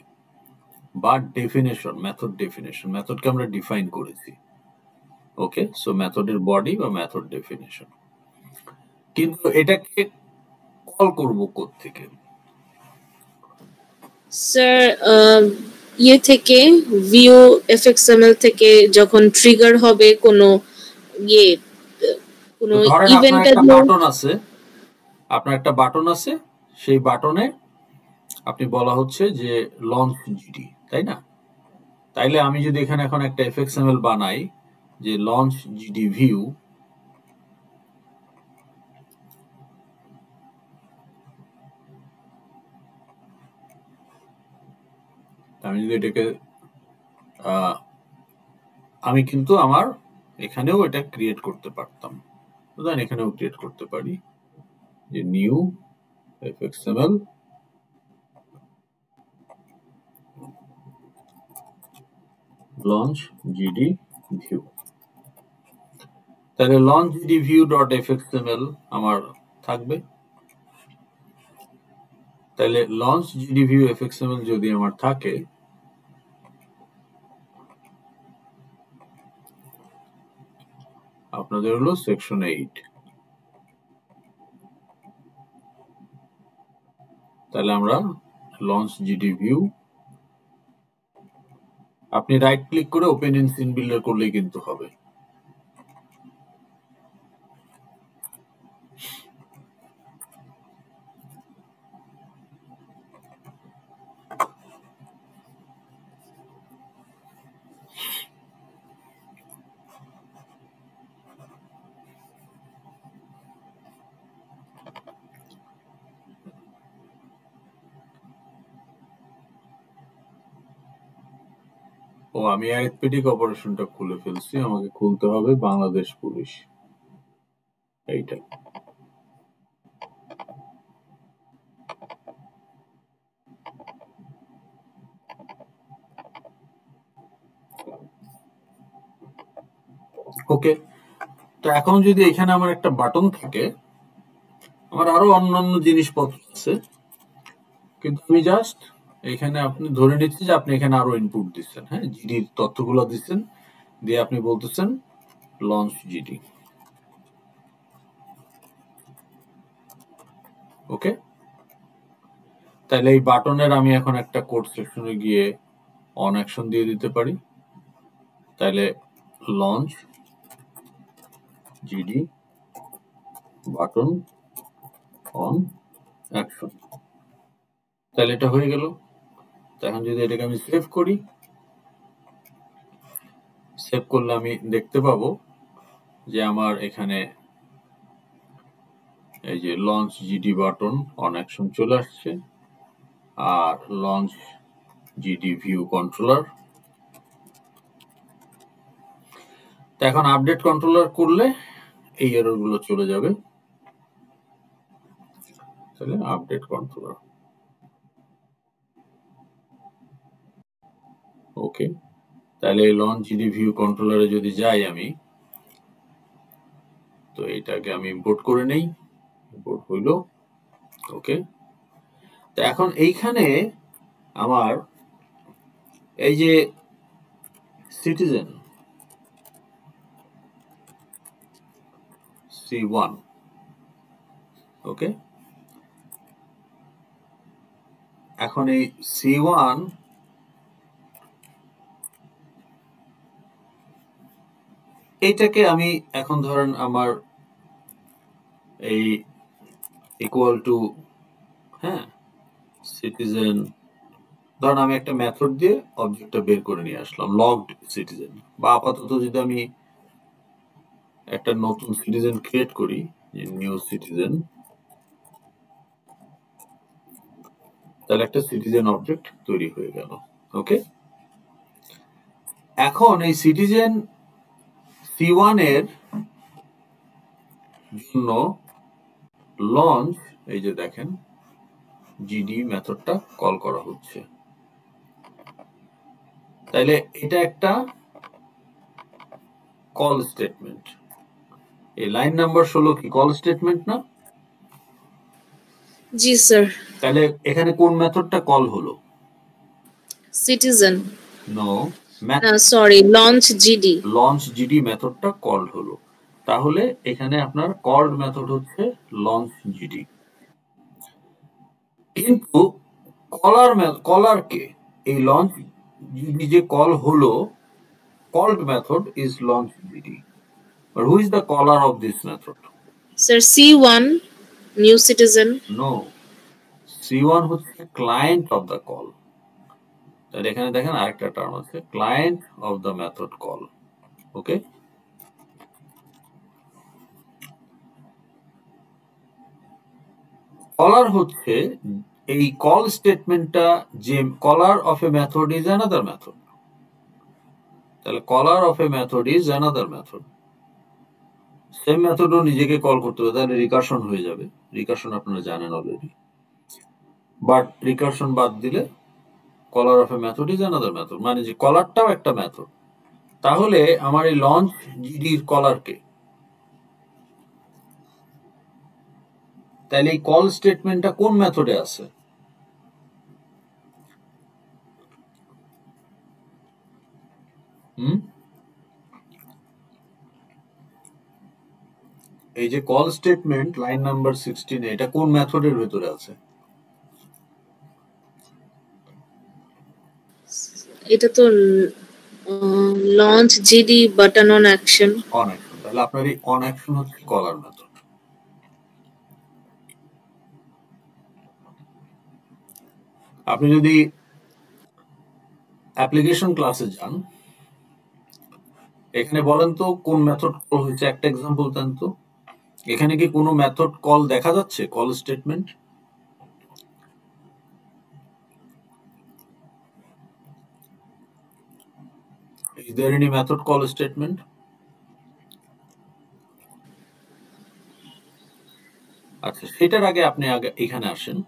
বা ডেফিনেশন, মেথড ডেফিনেশন। মেথডকে আমরা ডিফাইন করেছি। ওকে, সো মেথডের বডি বা মেথড ডেফিনেশন। কিন্তু এটাকে কল করব কোথা থেকে? স্যার ইয়ে থেকে ভিউ এফএক্সএমএল থেকে যখন ট্রিগার হবে কোনো ইভেন্টের বাটন আছে, আপনার একটা বাটন আছে, সেই বাটনে আপনি বলা হচ্ছে যে লঞ্চ জিডি, তাই না? তাইলে আমি যদি এখানে এখন একটা এফএক্সএমএল বানাই যে লঞ্চ জিডি ভিউ, আমি যদি এটাকে আমি কিন্তু আমার এখানেও এটা ক্রিয়েট করতে পারতাম, বুঝলেন? এখানেও ক্রিয়েট করতে পারি যে নিউ এফএক্সএমএল লঞ্চ জিডি ভিউ। তাহলে লঞ্চ জিডি ভিউ ডট এফএক্সএমএল আমার থাকবে। তাহলে লঞ্চ জিডি ভিউ এফএক্সএমএল যদি আমার থাকে, আপনাদের হলো সেকশন 8। তাহলে আমরা লঞ্চ জিডি ভিউ, আপনি রাইট ক্লিক করে ওপেন ইন সিন বিল্ডার করলেই কিন্তু হবে। আমি অ্যারিথমেটিক অপারেশনটা খুলে ফেলছি, আমাকে খুলতে হবে বাংলাদেশ পুলিশ। এইটা ওকে। তো এখন যদি এখানে আমার একটা বাটন থাকে, আমার আরো অন্যান্য জিনিসপত্র আছে, কিন্তু আমি জাস্ট এখানে আপনি ধরে নিচ্ছি যে আপনি এখানে আরো ইনপুট দিচ্ছেন, হ্যাঁ, জিডির তথ্যগুলো দিচ্ছেন, দিয়ে আপনি বলতেছেন লঞ্চ জিডি। ওকে, তাহলে এই বাটনের আমি এখন একটা কোড সেকশনে গিয়ে অন অ্যাকশন দিয়ে দিতে পারি। তাহলে launch GD button on action, তাহলে এটা হয়ে গেল। এখন যদি এটাকে আমি সেভ করি, সেভ করলে আমি দেখতে পাবো যে আমার এখানে এই যে launch GD button on action চলে আসছে, আর লঞ্চ জিডি ভিউ কন্ট্রোলার। এখন আপডেট কন্ট্রোলার করলে এই এরর গুলো চলে যাবে। তাহলে আপডেট কন্ট্রোলার। ওকে, তাহলে লঞ্চ জিডি ভিউ কন্ট্রোলারে যদি যাই আমি, তো এটাকে আমি ইম্পোর্ট করে নেই, ইম্পোর্ট হইল। ওকে, তো এখন এইখানে আমার এই যে সিটিজেন C1, ওকে, এখন এই C1 এইটাকে আমি এখন ধরেন আমার এই ইকুয়াল টু, হ্যাঁ, সিটিজেন, ধরেন আমি একটা মেথড দিয়ে অবজেক্টটা বের করে নিয়ে আসলাম, লগড সিটিজেন। বা আপাতত যদি আমি একটা নতুন সিটিজেন ক্রিয়েট করি, নিউ সিটিজেন, তাহলে একটা সিটিজেন অবজেক্ট তৈরি হয়ে গেল। ওকে, এখন এই সিটিজেন C1 এর জন্য লঞ্চ, এই যে দেখেন জিডি মেথডটা কল করা হচ্ছে। তাইলে এটা একটা কল স্টেটমেন্ট। এই লাইন নাম্বার 16 কি কল স্টেটমেন্ট না? জি স্যার। তাহলে এখানে কোন মেথডটা কল হলো? Citizen, no, sorry, launch GD. Launch GD মেথডটা কল হলো। তাহলে এখানে আপনার কল্ড মেথড হচ্ছে লঞ্চ জিডি। কিন্তু কলারকে এই লঞ্চ জিডি যে কল হলো, called method is launch GD. But who is the caller of this method? Sir C1 new citizen. No, C1 হচ্ছে client of the call. তাহলে এখানে দেখেন আরেকটা টার্ম আছে, client of the method call. ওকে, কলার হচ্ছে এই কল স্টেটমেন্টটা, যে caller of a method is another method. তাহলে caller of a method is another method. Same মেথডও নিজেকে কল করতে হবে, তাহলে রিকারশন হয়ে যাবে। রিকারশন আপনারা জানেন অলরেডি, বাট রিকারশন বাদ দিলে caller of a method is another method, মানে যে কলারটাও একটা মেথড। তাহলে আমার এই লঞ্চ জিডির কলারকে, তাহলে এই কল স্টেটমেন্টটা কোন মেথডে আছে? এই যে কল স্টেটমেন্ট লাইন নাম্বার 16, এটা কোন মেথডের ভেতরে আছে? এটা তো launch GD button on action. On action. তাহলে আপনার এই অন অ্যাকশন হচ্ছে কলার মেথড। আপনি যদি অ্যাপ্লিকেশন ক্লাসে যান, এখানে বলেন তো কোন মেথড কল হয়েছে, একটা এক্সাম্পল দেন তো। এখানে কি কোনো মেথড কল দেখা যাচ্ছে, call statement? Is there any method call statement? আচ্ছা, সেটার আগে আপনি এখানে আসেন।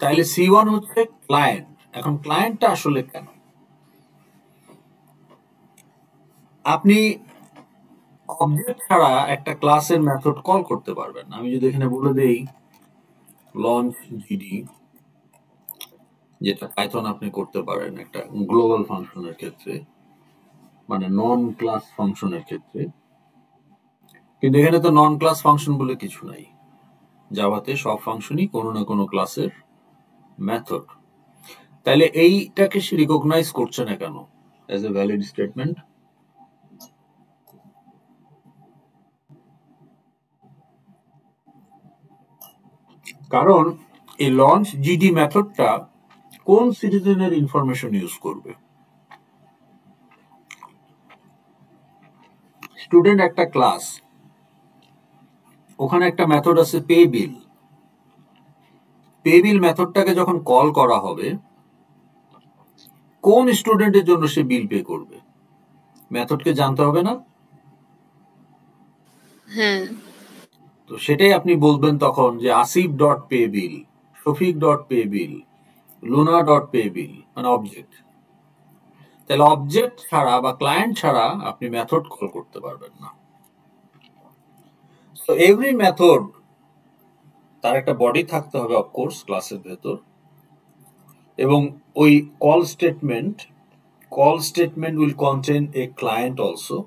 তাহলে C1 হচ্ছে ক্লায়েন্ট। এখন ক্লায়েন্টটা আসলে কেন? আপনি অবজেক্ট ছাড়া একটা ক্লাসের মেথড কল করতে পারবেন। আমি যদি এখানে বলে দেই লঞ্চ জিডি, যেটা পাইথন আপনি করতে পারেন একটা গ্লোবাল ফাংশনের ক্ষেত্রে, মানে নন ক্লাস ফাংশনের ক্ষেত্রে। কিন্তু এখানে তো নন ক্লাস ফাংশন বলে কিছু নাই। জাভাতে সব ফাংশনই কোনো না কোনো ক্লাসের মেথড। তাহলে এইটাকে সে রিকগনাইজ করছে না কেন অ্যাজ এ ভ্যালিড স্টেটমেন্ট? কারণ এই লঞ্চ জিডি মেথডটা কোন সিটিজেনের ইনফরমেশন ইউজ করবে? স্টুডেন্ট একটা ক্লাস, ওখানে একটা মেথড আছে পে বিল। পে বিল মেথডটাকে যখন কল করা হবে, কোন স্টুডেন্টের জন্য সে বিল পে করবে মেথডকে জানতে হবে না? হ্যাঁ। তো সেটাই আপনি বলবেন তখন যে আসিফ ডট পে বিল, শফিক ডট পে বিল, লুনা ডট পে বিল, মানে অবজেক্ট। তাহলে অবজেক্ট ছাড়া বা ক্লায়েন্ট ছাড়া আপনি মেথড কল করতে পারবেন না। তো এভরি মেথড তার একটা বডি থাকতে হবে অফকোর্স ক্লাসের ভেতর, এবং ওই call statement will contain a client also,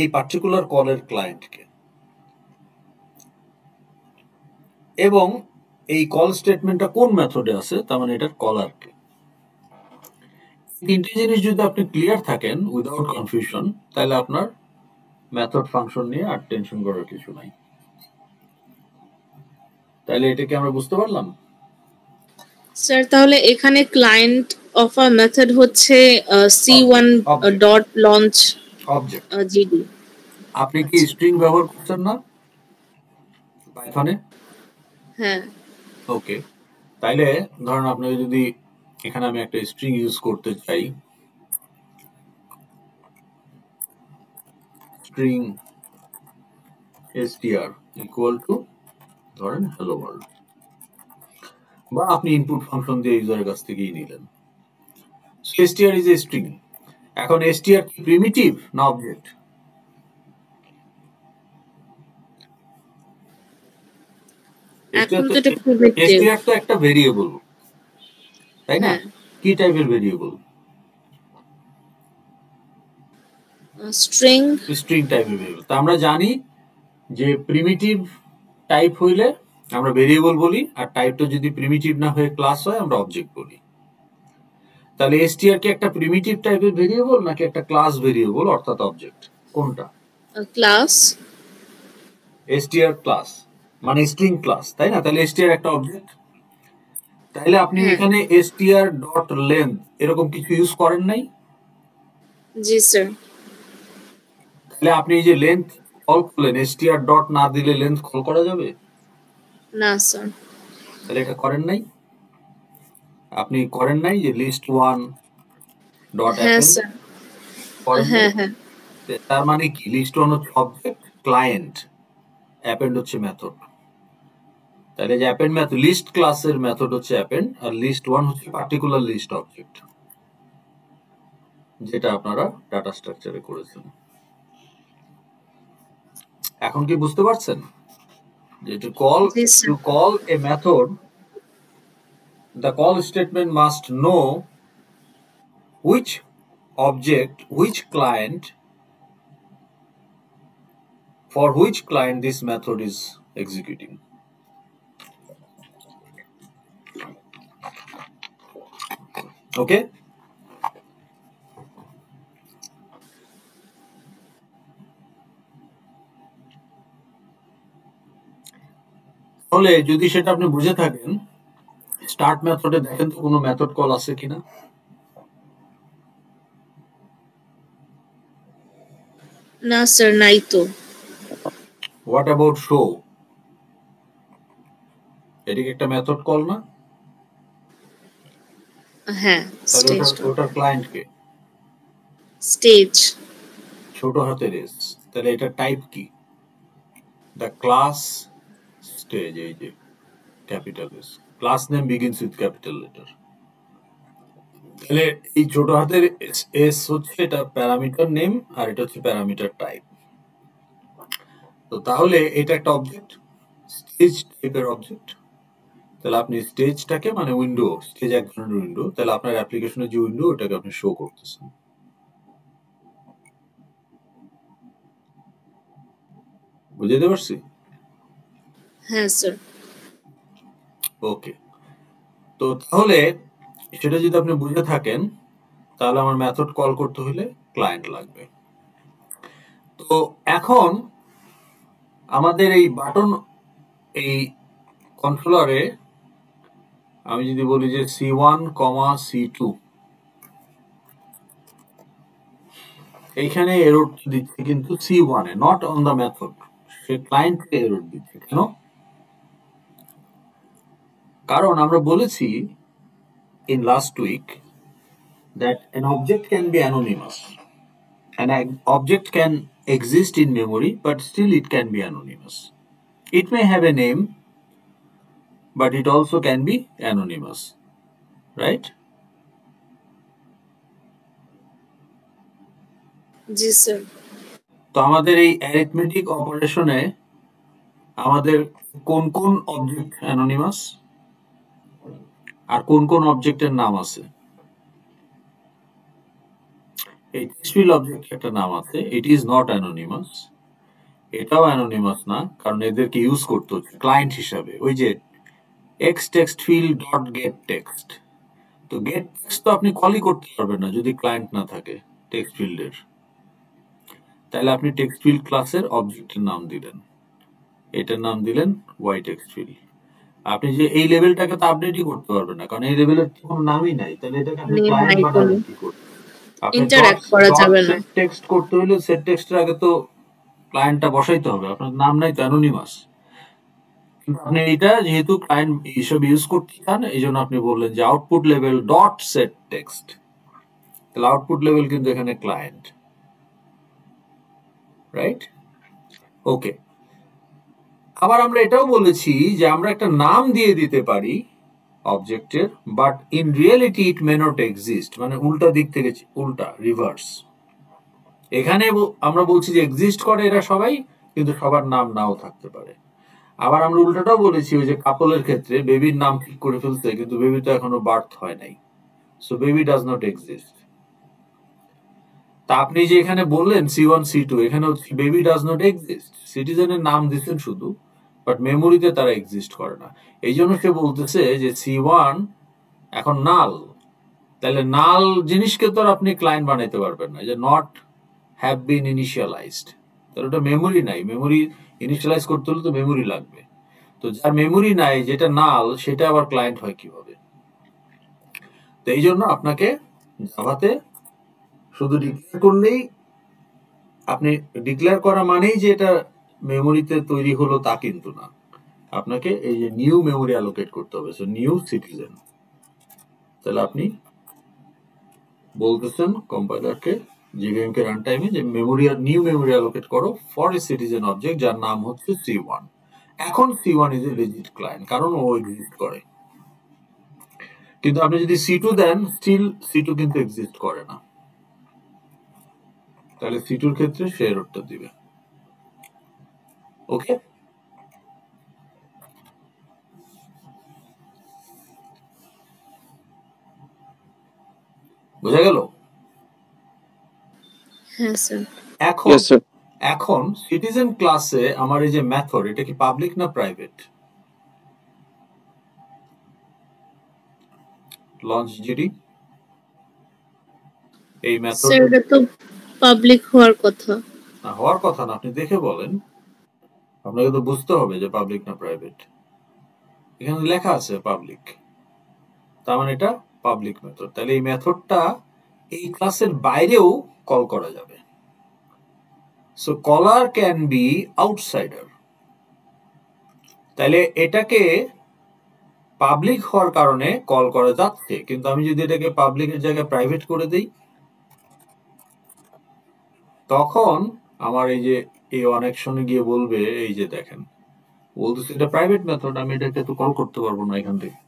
এই পার্টিকুলার কলের ক্লায়েন্টকে, এবং এই কল স্টেটমেন্টটা কোন মেথডে আছে তার মানে এটার কলারকে। তিনটে জিনিস যদি আপনি ক্লিয়ার থাকেন উইদাউট কনফিউশন, তাহলে আপনার মেথড ফাংশন নিয়ে আর টেনশন করার কিছু নাই। তাহলে এটাকে আমরা বুঝতে পারলাম। স্যার তাহলে এখানে ক্লায়েন্ট অফ আ মেথড হচ্ছে C1 Object. Dot launch object. GD. আপনি কি স্ট্রিং ব্যবহার করছেন না পাইথনে? হ্যাঁ, ওকে, তাইলে ধরেন আপনাকে যদি এখানে আমি একটা স্ট্রিং ইউজ করতে চাই, স্ট্রিং str ইকুয়াল টু ধরেন হ্যালো ওয়ার্ল্ড, বা আপনি ইনপুট ফাংশন দিয়ে ইউজারের কাছ থেকেই নিলেন। str is a string. এখন str কি প্রিমিটিভ না অবজেক্ট? এখন তো এটা primitive। str তো একটা ভেরিয়েবল, তাই না? হ্যাঁ। কি টাইপের ভেরিয়েবল? স্ট্রিং। স্ট্রিং টাইপের ভেরিয়েবল। তা আমরা জানি যে প্রিমিটিভ টাইপ হইলে আমরা ভেরিয়েবল বলি, আর টাইপটা যদি প্রিমিটিভ না হয়ে ক্লাস হয় আমরা অবজেক্ট বলি। তাহলে str কি একটা প্রিমিটিভ টাইপের ভেরিয়েবল নাকি একটা ক্লাস ভেরিয়েবল অর্থাৎ অবজেক্ট, কোনটা? ক্লাস। str ক্লাস মানে স্ট্রিং ক্লাস, তাই না? তাহলে str একটা অবজেক্ট। তাহলে আপনি এখানে str ডট লেন্থ এরকম কিছু ইউজ করেন নাই? জি স্যার। তাহলে আপনি এই যে লেন্থ কল করলেন, str ডট না দিলে লেন্থ কল করা যাবে না স্যার। তাহলে এটা করেন নাই? আপনি করেন নাই যে লিস্ট ওয়ান ডট হ্যাঁ স্যার। হ্যাঁ হ্যাঁ। তার মানে কি লিস্ট ওয়ান হচ্ছে অবজেক্ট, ক্লায়েন্ট, অ্যাপেন্ড হচ্ছে মেথড। তাহলে যে অ্যাপেন্ড মেথড, লিস্ট ক্লাসের মেথড হচ্ছে অ্যাপেন্ড, আর লিস্ট ওয়ান হচ্ছে পার্টিকুলার লিস্ট অবজেক্ট, যেটা আপনারা ডাটা স্ট্রাকচারে করেছেন। এখন কি বুঝতে পারছেন যে to call A method, the call statement must know which object, which client, for which client this method is executing. Okay? তাহলে যদি সেটা আপনি বুঝে থাকেন, স্টার্ট মেথডে দেখেন তো কোনো মেথড কল আছে কিনা। না স্যার, নাই তো। What about show? এটা কি একটা মেথড কল না? হ্যাঁ, তাহলে স্টেজ। ওটার ক্লায়েন্ট কে? স্টেজ। ছোট হাতের এস। তাহলে এটা টাইপ কি? দ্য ক্লাস স্টেজ, এই যে capital S. Class name begins with capital letter. তাহলে এই ছোট হাতের এস হচ্ছে এটা প্যারামিটার নেম, আর এটা হচ্ছে প্যারামিটার টাইপ। তো তাহলে এটা একটা অবজেক্ট, স্টেজ টাইপের অবজেক্ট। তাহলে আপনি স্টেজটাকে মানে উইন্ডো, স্টেজ এক ধরনের উইন্ডো, তাহলে আপনার অ্যাপ্লিকেশনের যে উইন্ডো ওটাকে আপনি শো করতেছেন। বুঝতে পারছি? হ্যাঁ স্যার। ওকে, তো তাহলে সেটা যদি আপনি বুঝে থাকেন, তাহলে আমার মেথড কল করতে হলে ক্লায়েন্ট লাগবে। তো এখন আমাদের এই বাটন, এই কন্ট্রোলারে আমি যদি বলি যে C1, C2, এইখানে এরর দিচ্ছে কিন্তু C1 এ, নট অন দ্য মেথড। সে ক্লায়েন্টকে এরর দিচ্ছে কেন? কারণ আমরা বলেছি in last week that an object can be anonymous. An object can exist in memory, but still it can be anonymous. It may have a name, but it also can be anonymous, right? G sir. তো আমাদের এই arithmetic অপারেশনে আমাদের কোন কোন object anonymous আর কোন কোন অবজেক্টের নাম আছে? এই টেক্সটফিল্ড অবজেক্ট একটা নাম আছে, ইট ইজ নট অ্যানোনিমাস। এটাও অ্যানোনিমাস না, কারণ এদেরকে ইউজ করতে হচ্ছে ক্লায়েন্ট হিসাবে। ওই যে x text field dot gate text, তো গেট টেক্সট তো আপনি কলই করতে পারবেন না যদি ক্লায়েন্ট না থাকে টেক্সট ফিল্ডের। তাহলে আপনি টেক্সট ফিল্ড ক্লাসের অবজেক্টের নাম দিলেন, এটার নাম দিলেন ওয়াই টেক্সট ফিল্ড। আপনি যে এই লেভেলটাকে তো আপডেটই করতে পারবেন না, কারণ এই লেভেলের কোনো নামই নাই। তাহলে এটাকে আপনি নেম ক্লায়েন্ট নাই বানাবেন কোনো, কি করে? আপনি ইন্টারঅ্যাক্ট করা যাবে না। সেট টেক্সট করতে হলে সেট টেক্সটের আগে তো ক্লায়েন্টটা বসাইতে হবে, আপনার নাম নাই তো, অ্যানোনিমাস। কিন্তু আপনি এটা যেহেতু ক্লায়েন্ট হিসেবে ইউজ করতে চান, এই জন্য আপনি বললেন যে output level dot set text. তাহলে আউটপুট লেভেল কিন্তু এখানে ক্লায়েন্ট, রাইট? ওকে। আবার আমরা এটাও বলেছি যে আমরা একটা নাম দিয়ে দিতে পারি অবজেক্টের, but in reality it may not exist, মানে উল্টা দিক থেকে, উল্টা রিভার্স। এখানে আমরা বলছি যে এক্সিস্ট করে এরা সবাই, কিন্তু সবার নাম নাও থাকতে পারে। আবার আমরা উল্টাটাও বলেছি, ওই যে কাপলের ক্ষেত্রে বেবির নাম ঠিক করে ফেলতে, কিন্তু বেবি তো এখনো বার্থ হয় নাই, so baby does not exist. তা আপনি যে এখানে বললেন C1 C2, এখানে হচ্ছে বেবি ডাজ নট এক্সিস্ট, সিটিজেনের নাম দিচ্ছেন শুধু, বাট মেমোরিতে তারা এক্সিস্ট করে না। এই জন্য সে বলতেছে যে C1 এখন নাল। তাহলে নাল জিনিসকে তো আপনি ক্লায়েন্ট বানাইতে পারবেন না, যে নট হ্যাভ বিন ইনিশিয়ালাইজড, তাহলে ওটা মেমোরি নাই। মেমোরি ইনিশিয়ালাইজ করতে হলে তো মেমোরি লাগবে। তো যার মেমোরি নাই, যেটা নাল, সেটা আবার ক্লায়েন্ট হয় কিভাবে? তো এই জন্য আপনাকে জাভাতে শুধু ডিক্লেয়ার করলেই, আপনি ডিক্লেয়ার করা মানেই যে এটা মেমোরিতে তৈরি হলো তা কিন্তু না, আপনাকে এই যে নিউ মেমোরি অ্যালোকেট করতে হবে। সো নিউ সিটিজেন, তাহলে আপনি বলতেছেন কম্পাইলারকে, জিভিএম কে রান টাইমে, যে মেমোরি আর নিউ মেমোরি অ্যালোকেট করো ফর এ সিটিজেন অবজেক্ট যার নাম হচ্ছে C1। এখন C1 is a legit client, কারণ ও এক্সিস্ট করে। কিন্তু আপনি যদি C2 দেন, স্টিল C2 কিন্তু এক্সিস্ট করে না, তাহলে C2 এর ক্ষেত্রে সে এররটা দিবে। ওকে, বোঝা গেল? হ্যাঁ স্যার। এখন Yes, sir. এখন সিটিজেন ক্লাসে আমার এই যে মেথড, এটা কি পাবলিক না প্রাইভেট? লঞ্চ জিডি এই মেথড স্যার এটা তো পাবলিক হওয়ার কথা। না, হওয়ার কথা না, আপনি দেখে বলেন, আপনাকে তো বুঝতে হবে যে পাবলিক না প্রাইভেট। এখানে লেখা আছে পাবলিক, তার মানে এটা পাবলিক মেথড। তাহলে এই মেথডটা এই ক্লাসের বাইরেও কল করা যাবে। So caller can be outsider. তাহলে এটাকে পাবলিক হওয়ার কারণে কল করা যাচ্ছে, কিন্তু আমি যদি এটাকে পাবলিকের জায়গায় প্রাইভেট করে দেই, তখন আমার এই যে এই অনেকশনে গিয়ে বলবে, এই যে দেখেন বলতেছে এটা প্রাইভেট মেথড, আমি এটাকে তো কল করতে পারবো না এখান থেকে।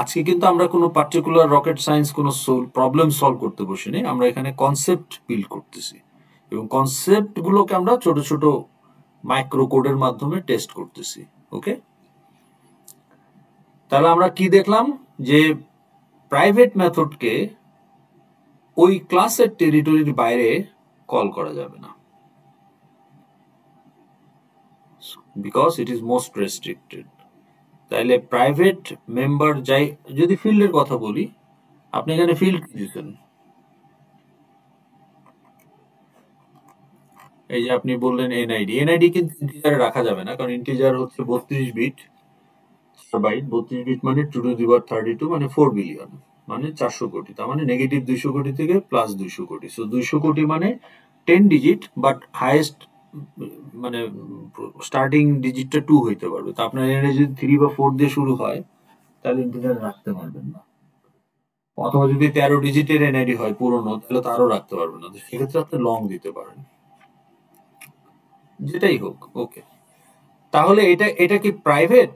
আজকে কিন্তু আমরা কোনো পার্টিকুলার রকেট সায়েন্স কোনো প্রবলেম সলভ করতে বসিনি, আমরা এখানে কনসেপ্ট বিল্ড করতেছি, এবং কনসেপ্ট গুলোকে আমরা ছোট ছোট মাইক্রো কোডের মাধ্যমে টেস্ট করতেছি। ওকে, তাহলে আমরা কি দেখলাম, যে প্রাইভেট মেথডকে ওই ক্লাসের টেরিটরির বাইরে কল করা যাবে না, because it is most restricted. তাইলে প্রাইভেট মেম্বার যাই, যদি ফিল্ডের কথা বলি, আপনি এখানে ফিল্ড দিয়েছেন, এই যে আপনি বললেন এনআইডি, এনআইডি কিন্তু ইন্টিজারে রাখা যাবে না, কারণ ইন্টিজার হচ্ছে 32 বিট বাইট, 32 বিট মানে 2 টু দি পাওয়ার 32, মানে 4 বিলিয়ন, মানে 400 কোটি। তার মানে নেগেটিভ 200 কোটি থেকে প্লাস 200 কোটি। সো 200 কোটি মানে 10 ডিজিট, বাট হাইয়েস্ট মানে স্টার্টিং ডিজিটটা 2 হইতে পারবে। তো আপনার এনআইডি যদি 3 বা 4 দিয়ে শুরু হয়, তাহলে ইন্টিজার রাখতে পারবেন না। অথবা যদি 13 ডিজিটের এনআইডি হয় পুরনো, তাহলে তো আরো রাখতে পারবেন না, তো সেক্ষেত্রে আপনি লং দিতে পারেন, যেটাই হোক। ওকে, তাহলে এটা কি প্রাইভেট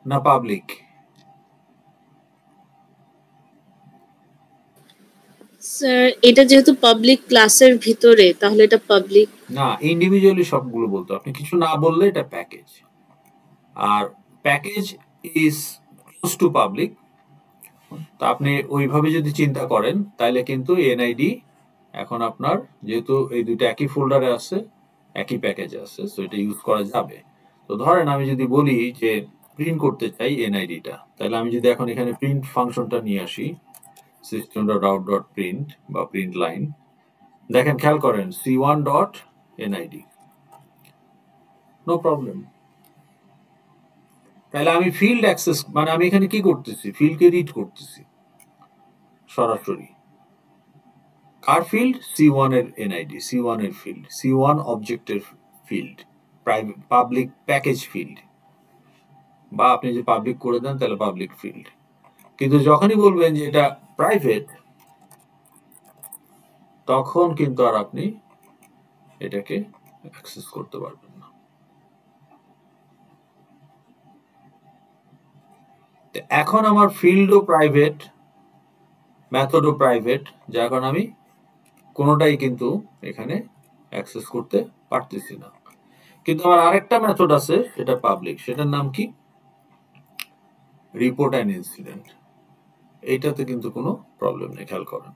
না পাবলিক? স্যার এটা যেহেতু পাবলিক ক্লাসের ভিতরে, তাহলে এটা পাবলিক। না, ইন্ডিভিজুয়ালি সবগুলো বলতো, আপনি কিছু না বললে এটা প্যাকেজ, আর package is close to public. তা আপনি ওইভাবে যদি চিন্তা করেন, তাহলে কিন্তু এনআইডি এখন আপনার, যেহেতু এই দুটো একই ফোল্ডারে আছে, একই প্যাকেজে আছে, সো এটা ইউজ করা যাবে। তো ধরেন আমি যদি বলি যে প্রিন্ট করতে চাই এনআইডিটা, তাহলে আমি যদি এখন এখানে প্রিন্ট ফাংশনটা নিয়ে আসি, system.out.print বা প্রিন্ট লাইন, দেখেন খেয়াল করেন c1.nid, নো প্রবলেম। তাহলে আমি ফিল্ড অ্যাক্সেস, মানে আমি এখানে কি করতেছি, ফিল্ডকে রিড করতেছি সরাসরি। কার ফিল্ড? C1 এর এনআইডি, C1 এর ফিল্ড, C1 অবজেক্টের field, private public package field, বা আপনি যে পাবলিক করে দেন তাহলে পাবলিক ফিল্ড। কিন্তু যখনই বলবেন যে এটা প্রাইভেট, তখন কিন্তু আর আপনি এটাকে অ্যাক্সেস করতে পারবেন না। এখন আমার ফিল্ডও প্রাইভেট, মেথডও প্রাইভেট, যার কারণে আমি কোনোটাই কিন্তু এখানে অ্যাক্সেস করতে পারতেছি না। কিন্তু আমার আরেকটা মেথড আছে, সেটা পাবলিক, সেটার নাম কি? Report an incident. এইটাতে কিন্তু কোনো প্রবলেম নেই, খেয়াল করেন,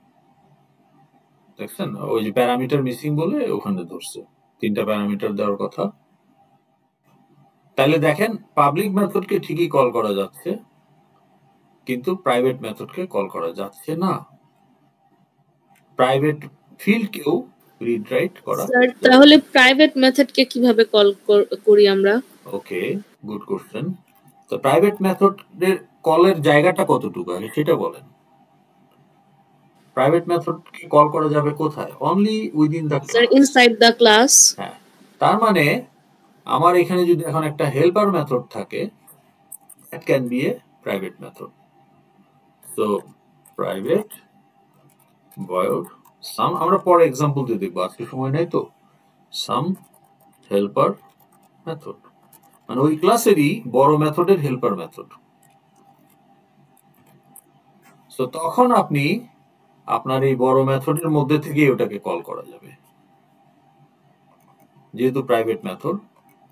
দেখছেন ওই যে প্যারামিটার মিসিং বলে ওখানে ধরছে, 3টা প্যারামিটার দেওয়ার কথা। তাহলে দেখেন পাবলিক মেথডকে ঠিকই কল করা যাচ্ছে, কিন্তু প্রাইভেট মেথডকে কল করা যাচ্ছে না। প্রাইভেট ফিল্ডকেও রিড রাইট করা। স্যার তাহলে প্রাইভেট মেথডকে কিভাবে কল করি আমরা? ওকে, গুড কোশ্চেন। তো প্রাইভেট মেথডের কলের জায়গাটা কতটুকু আগে সেটা বলেন। প্রাইভেট মেথডকে কল করা যাবে কোথায়? Only within the sir inside the class. হ্যাঁ, তার মানে আমার এখানে যদি এখন একটা হেল্পার মেথড থাকে, that can be a private method. So private void sum, আমরা পরে এক্সাম্পল দিয়ে দেখবো, আজকে সময় নেই তো। সাম হেল্পার মেথড মানে ওই ক্লাসেরই বড় মেথডের হেল্পার মেথড। সো তখন আপনি আপনার এই বড় মেথডের মধ্যে থেকে ওটাকে কল করা যাবে, যেহেতু প্রাইভেট মেথড,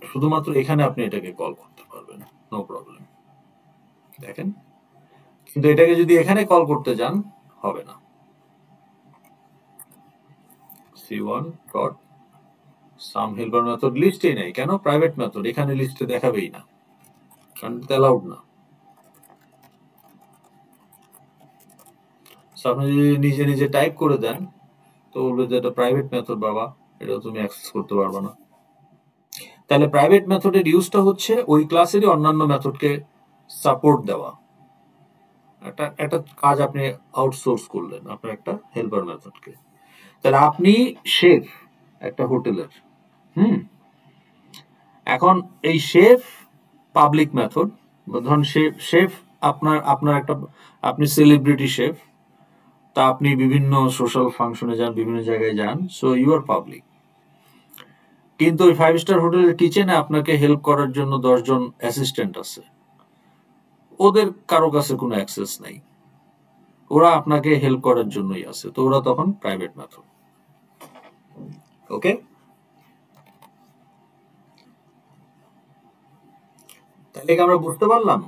শুধুমাত্র এখানে আপনি এটাকে কল করতে পারবেন, নো প্রবলেম। দেখেন, কিন্তু এটাকে যদি এখানে কল করতে যান হবে না। c1 ডট সাম হেল্পার মেথড লিস্টে নেই, কেন? প্রাইভেট মেথড, এখানে লিস্টে দেখাবেই না, কারণ এটা অ্যালাউড না। আপনি যদি নিজে নিজে টাইপ করে দেন, তো বলবে যে এটা প্রাইভেট মেথড বাবা, এটা তুমি অ্যাক্সেস করতে পারবে না। তাহলে প্রাইভেট মেথডের ইউজটা হচ্ছে ওই ক্লাসেরই অন্যান্য মেথডকে সাপোর্ট দেওয়া। একটা কাজ আপনি আউটসোর্স করলেন আপনার একটা হেল্পার মেথডকে। তাহলে আপনি শেফ একটা হোটেলের, এখন এই শেফ পাবলিক মেথড, ধরুন শেফ আপনার একটা, আপনি সেলিব্রিটি শেফ, তা আপনি বিভিন্ন সোশ্যাল ফাংশনে যান, বিভিন্ন জায়গায় যান, সো ইউ আর পাবলিক। কিন্তু ওই 5 স্টার হোটেলের কিচেনে আপনাকে হেল্প করার জন্য 10 জন অ্যাসিস্ট্যান্ট আছে, ওদের কারো কাছে কোনো অ্যাক্সেস নাই, ওরা আপনাকে হেল্প করার জন্যই আছে, তো ওরা তখন প্রাইভেট মেথড। ওকে, তাহলে আমরা বুঝতে পারলাম।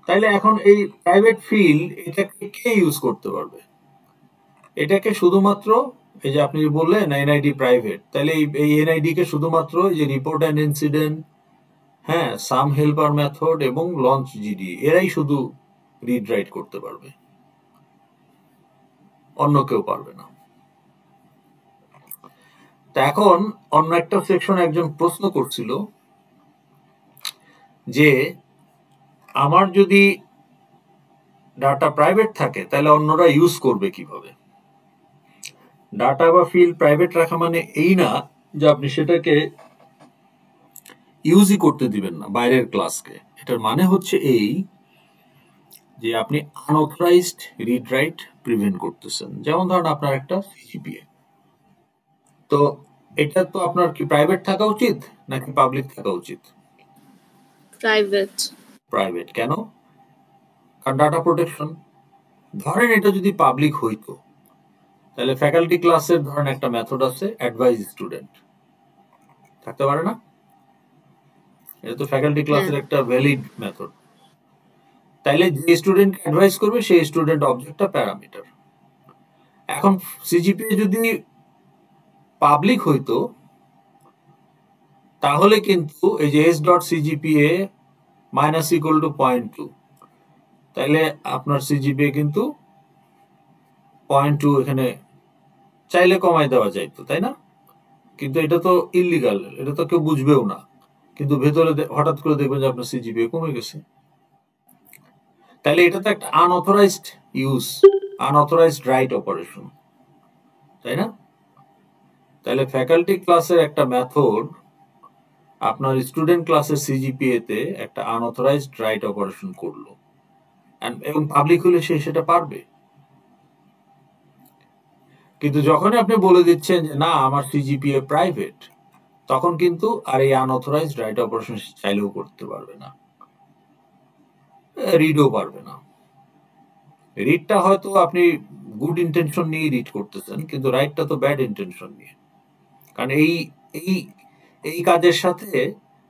তাইলে এখন এই প্রাইভেট ফিল্ড, এটাকে কে ইউজ করতে পারবে? এটাকে শুধুমাত্র এই যে আপনি বললেন এনআইডি প্রাইভেট, তাহলে এই এনআইডি কে শুধুমাত্র এই যে রিপোর্ট অ্যান্ড ইনসিডেন্ট, হ্যাঁ, সাম হেল্পার মেথড এবং লঞ্চ জিডি, এরাই শুধু রিড রাইট করতে পারবে, অন্য কেউ পারবে না। তা এখন অন্য একটা সেকশন একজন প্রশ্ন করছিল যে আমার যদি ডাটা প্রাইভেট থাকে তাহলে অন্যরা ইউজ করবে কিভাবে? ডাটা বা ফিল্ড প্রাইভেট রাখা মানে এই না যে আপনি সেটাকে ইউজই করতে দিবেন না বাইরের ক্লাসকে। এটার মানে হচ্ছে এই যে আপনি আনঅথরাইজড রিড রাইট প্রিভেন্ট করতেছেন। যেমন ধরেন আপনার একটা সিজিপিএ, তো এটা তো আপনার কি প্রাইভেট থাকা উচিত নাকি পাবলিক থাকা উচিত? প্রাইভেট। প্রাইভেট কেন? কারণ ডাটা প্রোটেকশন। ধরেন এটা যদি পাবলিক হইতো তাহলে ফ্যাকাল্টি ক্লাসের ধরেন একটা মেথড আছে অ্যাডভাইস স্টুডেন্ট, থাকতে পারে না? এটা তো ফ্যাকাল্টি ক্লাসের একটা ভ্যালিড মেথড। তাইলে যে স্টুডেন্ট অ্যাডভাইস করবে সেই স্টুডেন্ট অবজেক্টটা প্যারামিটার। এখন সিজিপিএ যদি পাবলিক হইতো তাহলে কিন্তু এই যে s.cgpa মাইনাস ইকুয়াল টু 0.2, তাইলে আপনার সিজিপিএ কিন্তু 0.2 এখানে চাইলে কমাই দেওয়া যাইতো, তাই না? কিন্তু এটা তো ইলিগাল, এটা তো কেউ বুঝবেও না, কিন্তু ভেতরে হঠাৎ করে দেখবেন যে আপনার সিজিপিএ কমে গেছে। তাহলে এটা তো একটা unauthorized use, unauthorized write operation, তাই না? তাহলে ফ্যাকাল্টি ক্লাসের একটা মেথড আপনার স্টুডেন্ট ক্লাসের সিজিপিএ তে একটা আনঅথরাইজড রাইট অপারেশন করলো, এবং পাবলিক হলে সে সেটা পারবে। কিন্তু যখনই আপনি বলে দিচ্ছেন যে না আমার সিজিপিএ প্রাইভেট, তখন কিন্তু আর এই আনঅথরাইজড রাইট অপারেশন চাইলেও করতে পারবে না, রিডও পারবে না। রিডটা হয়তো আপনি গুড ইন্টেনশন নিয়ে রিড করতেছেন, কিন্তু রাইটটা তো ব্যাড ইন্টেনশন নিয়ে। কারণ এই এই এই কাজের সাথে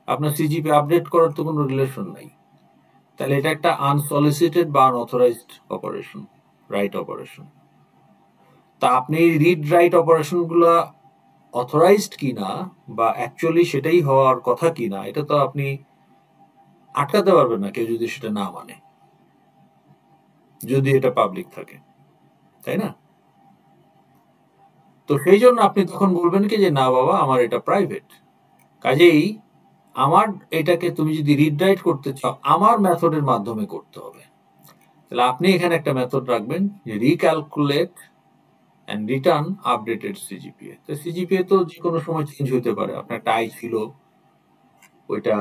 আপনার সিজিপি আপডেট করার তো কোনো রিলেশন নাই। তাহলে এটা একটা আনসলিসিটেড বা আনঅথরাইজড অপারেশন, রাইট অপারেশন। তা আপনি রিড রাইট অপারেশন গুলা অথরাইজড কিনা বা অ্যাকচুয়ালি সেটাই হওয়ার কথা কিনা, এটা তো আপনি আটকাতে পারবেন না কেউ যদি সেটা না মানে, যদি এটা পাবলিক থাকে, তাই না? তো সেই জন্য আপনি তখন বলবেন কি যে না বাবা আমার এটা প্রাইভেট, কাজেই আমার এটাকে তুমি যদি রিড রাইট করতে চাও আমার মেথডের মাধ্যমে করতে হবে। তাহলে আপনি এখানে একটা মেথড রাখবেন যে রিক্যালকুলেট এন্ড রিটার্ন আপডেটেড সিজিপিএ। তো সিজিপিএ তো যে কোনো সময় চেঞ্জ হতে পারে। আপনার একটা আই ছিল, ওইটা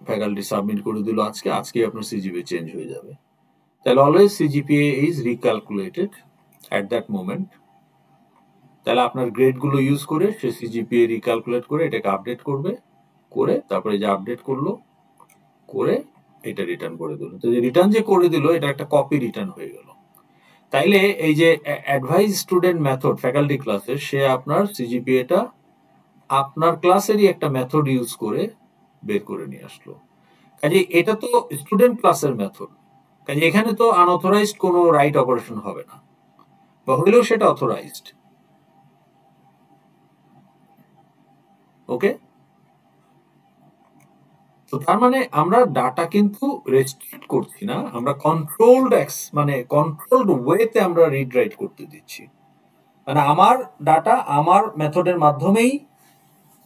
ফ্যাকাল্টি সাবমিট করে দিল আজকে, আজকে আপনার সিজিপিএ চেঞ্জ হয়ে যাবে। তাহলে always CGPA is recalculated at that moment. তাহলে আপনার গ্রেডগুলো ইউজ করে সে সিজিপিএ রিক্যালকুলেট করে এটাকে আপডেট করবে, করে তারপরে যে আপডেট করলো করে এটা রিটার্ন করে দিল। তো যে রিটার্ন যে করে দিল এটা একটা কপি রিটার্ন হয়ে গেল। তাইলে এই যে অ্যাডভাইস স্টুডেন্ট মেথড ফ্যাকাল্টি ক্লাসের, সে আপনার সিজিপিএটা আপনার ক্লাসেরই একটা মেথড ইউজ করে বের করে নিয়ে আসলো। কাজে এটা তো স্টুডেন্ট ক্লাসের মেথড, কাজে এখানে তো আনঅথরাইজড কোনো রাইট অপারেশন হবে না, বা হইলেও সেটা অথরাইজড। ওকে, তো তার মানে আমরা ডাটা কিন্তু রেস্ট্রিক্ট করছি না, আমরা কন্ট্রোলড মানে কন্ট্রোলড ওয়েতে আমরা রিড রাইট করতে দিচ্ছি। মানে আমার ডাটা আমার মেথডের মাধ্যমেই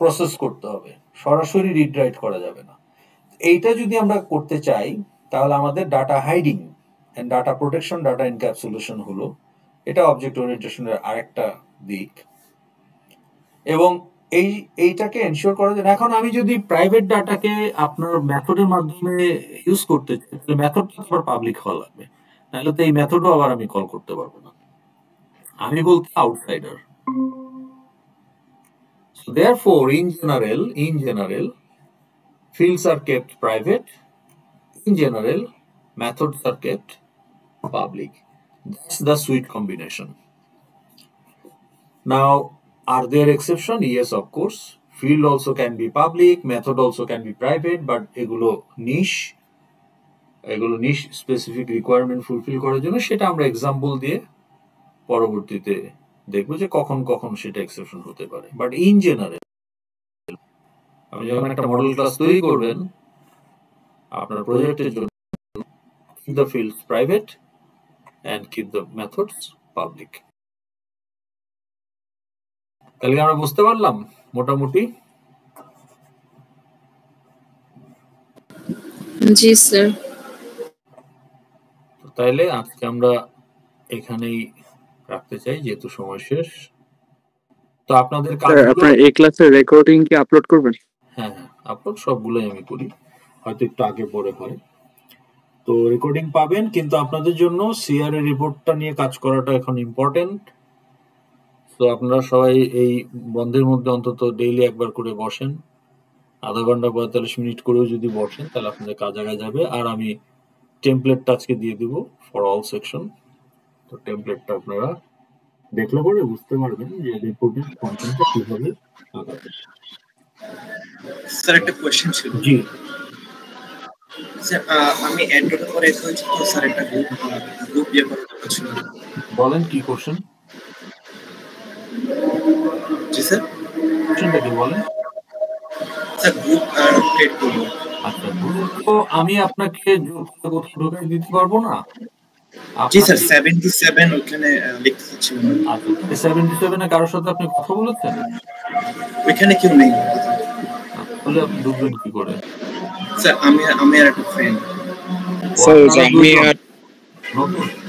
প্রসেস করতে হবে, সরাসরি রিড রাইট করা যাবে না। এইটা যদি আমরা করতে চাই তাহলে আমাদের data hiding and data protection, data encapsulation হলো এটা অবজেক্ট ওরিয়েন্টেশনের আরেকটা দিক। এবং এইটাকে এনশিওর করা যায়। এখন আমি যদি প্রাইভেট ডাটাকে আপনার মেথডের মাধ্যমে ইউজ করতে চাই তাহলে মেথডটা আবার পাবলিক হওয়া লাগবে, নাহলে তো এই মেথডও আবার আমি কল করতে পারবো না, আমি বলতে outsider. So therefore, in general, fields are kept private. In general, methods are kept public. That's the sweet combination. Now, are there exceptions? Yes, of course. Field also can be public, method also can be private, but এগুলো niche specific requirement fulfill করার জন্য সেটা আমরা example দিয়ে পরবর্তীতে দেখবো যে কখন কখন সেটা এক্সেপশন হতে পারে। বাট ইন জেনারেল আপনি যখন একটা মডেল ক্লাস তৈরি করবেন আপনার প্রজেক্টের জন্য, keep the fields private and keep the methods public. তাহলে আমরা বুঝতে পারলাম মোটামুটি? জি স্যার। তাইলে আজকে আমরা এখানেই রাখতে চাই যেহেতু সময় শেষ। তো আপনাদের আপনার এই ক্লাসের রেকর্ডিং কি আপলোড করবেন? হ্যাঁ হ্যাঁ আপলোড সবগুলোই আমি করি, হয়তো একটু আগে পরে হয়। তো রেকর্ডিং পাবেন, কিন্তু আপনাদের জন্য সিআরএ রিপোর্টটা নিয়ে কাজ করাটা এখন ইম্পর্টেন্ট। তো আপনারা সবাই এই বন্ধের মধ্যে অন্তত ডেইলি একবার করে বসেন, আধা ঘন্টা 45 মিনিট করেও যদি বসেন তাহলে আপনাদের কাজ আগায় যাবে। আর আমি টেমপ্লেটটা আজকে দিয়ে দিব ফর অল সেকশন। তো টেমপ্লেটটা আপনারা দেখলে পরে বুঝতে পারবেন যে রিপোর্টের কন্টেন্টটা কিভাবে আগাবে। স্যার একটা কোয়েশ্চেন ছিল। জি স্যার আমি অ্যান্ড্রয়েড করে হয়েছে তো স্যার একটা গ্রুপ ইয়ে করার কথা ছিল। বলেন কি কোশ্চেন? জি স্যার। কোশ্চেনটা কি বলেন? স্যার গ্রুপ ক্রিয়েট করব। আচ্ছা, গ্রুপ তো আমি আপনাকে জোর করে কোথাও ঢোকাই দিতে পারবো না। জি স্যার 77 ওখানে লিখতে ছিল। আচ্ছা, 77 এ কারোর সাথে আপনি কথা বলেছেন? ওইখানে কেউ নেই। তাহলে আপনি ঢুকবেন কি করে? স্যার আমি আর একটা ফ্রেন্ড। স্যার আমি আর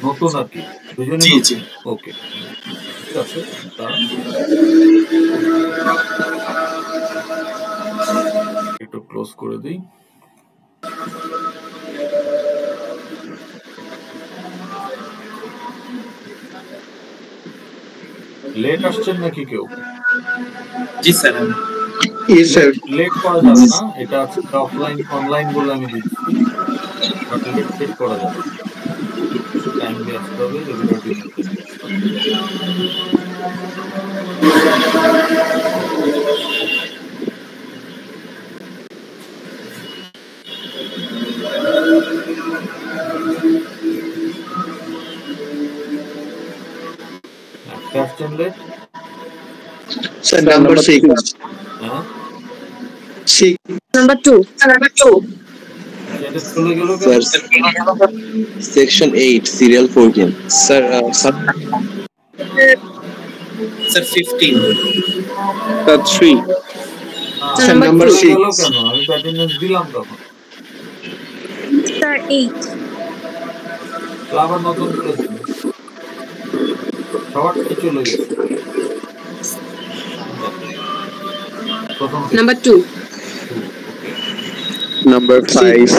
নতুন আর কি দুজনে? জি জি। ওকে, ঠিক আছে। একটু ক্লোজ করে দিই। লেট আসছেন নাকি কেউ? জি স্যার। লেট করা যাবে না, এটা আছে অফলাইন অনলাইন বলে আমি দিচ্ছি, বাট লেট করা যাবে, টাইমলি আসতে হবে, রেগুলারলি আসছেন লেট। স্যার নাম্বার 6 হ্যাঁ 6 নাম্বার 2 এটা চলে গেল sir section 8 serial 14 sir sir 15 sir 3 sir number 6 গেল কেন? আমি তো অ্যাটেন্ডেন্স দিলাম তখন। স্যার 8 তো আবার নতুন করে দিন, সবারটাই চলে গেছে। প্রথম number 2 number 5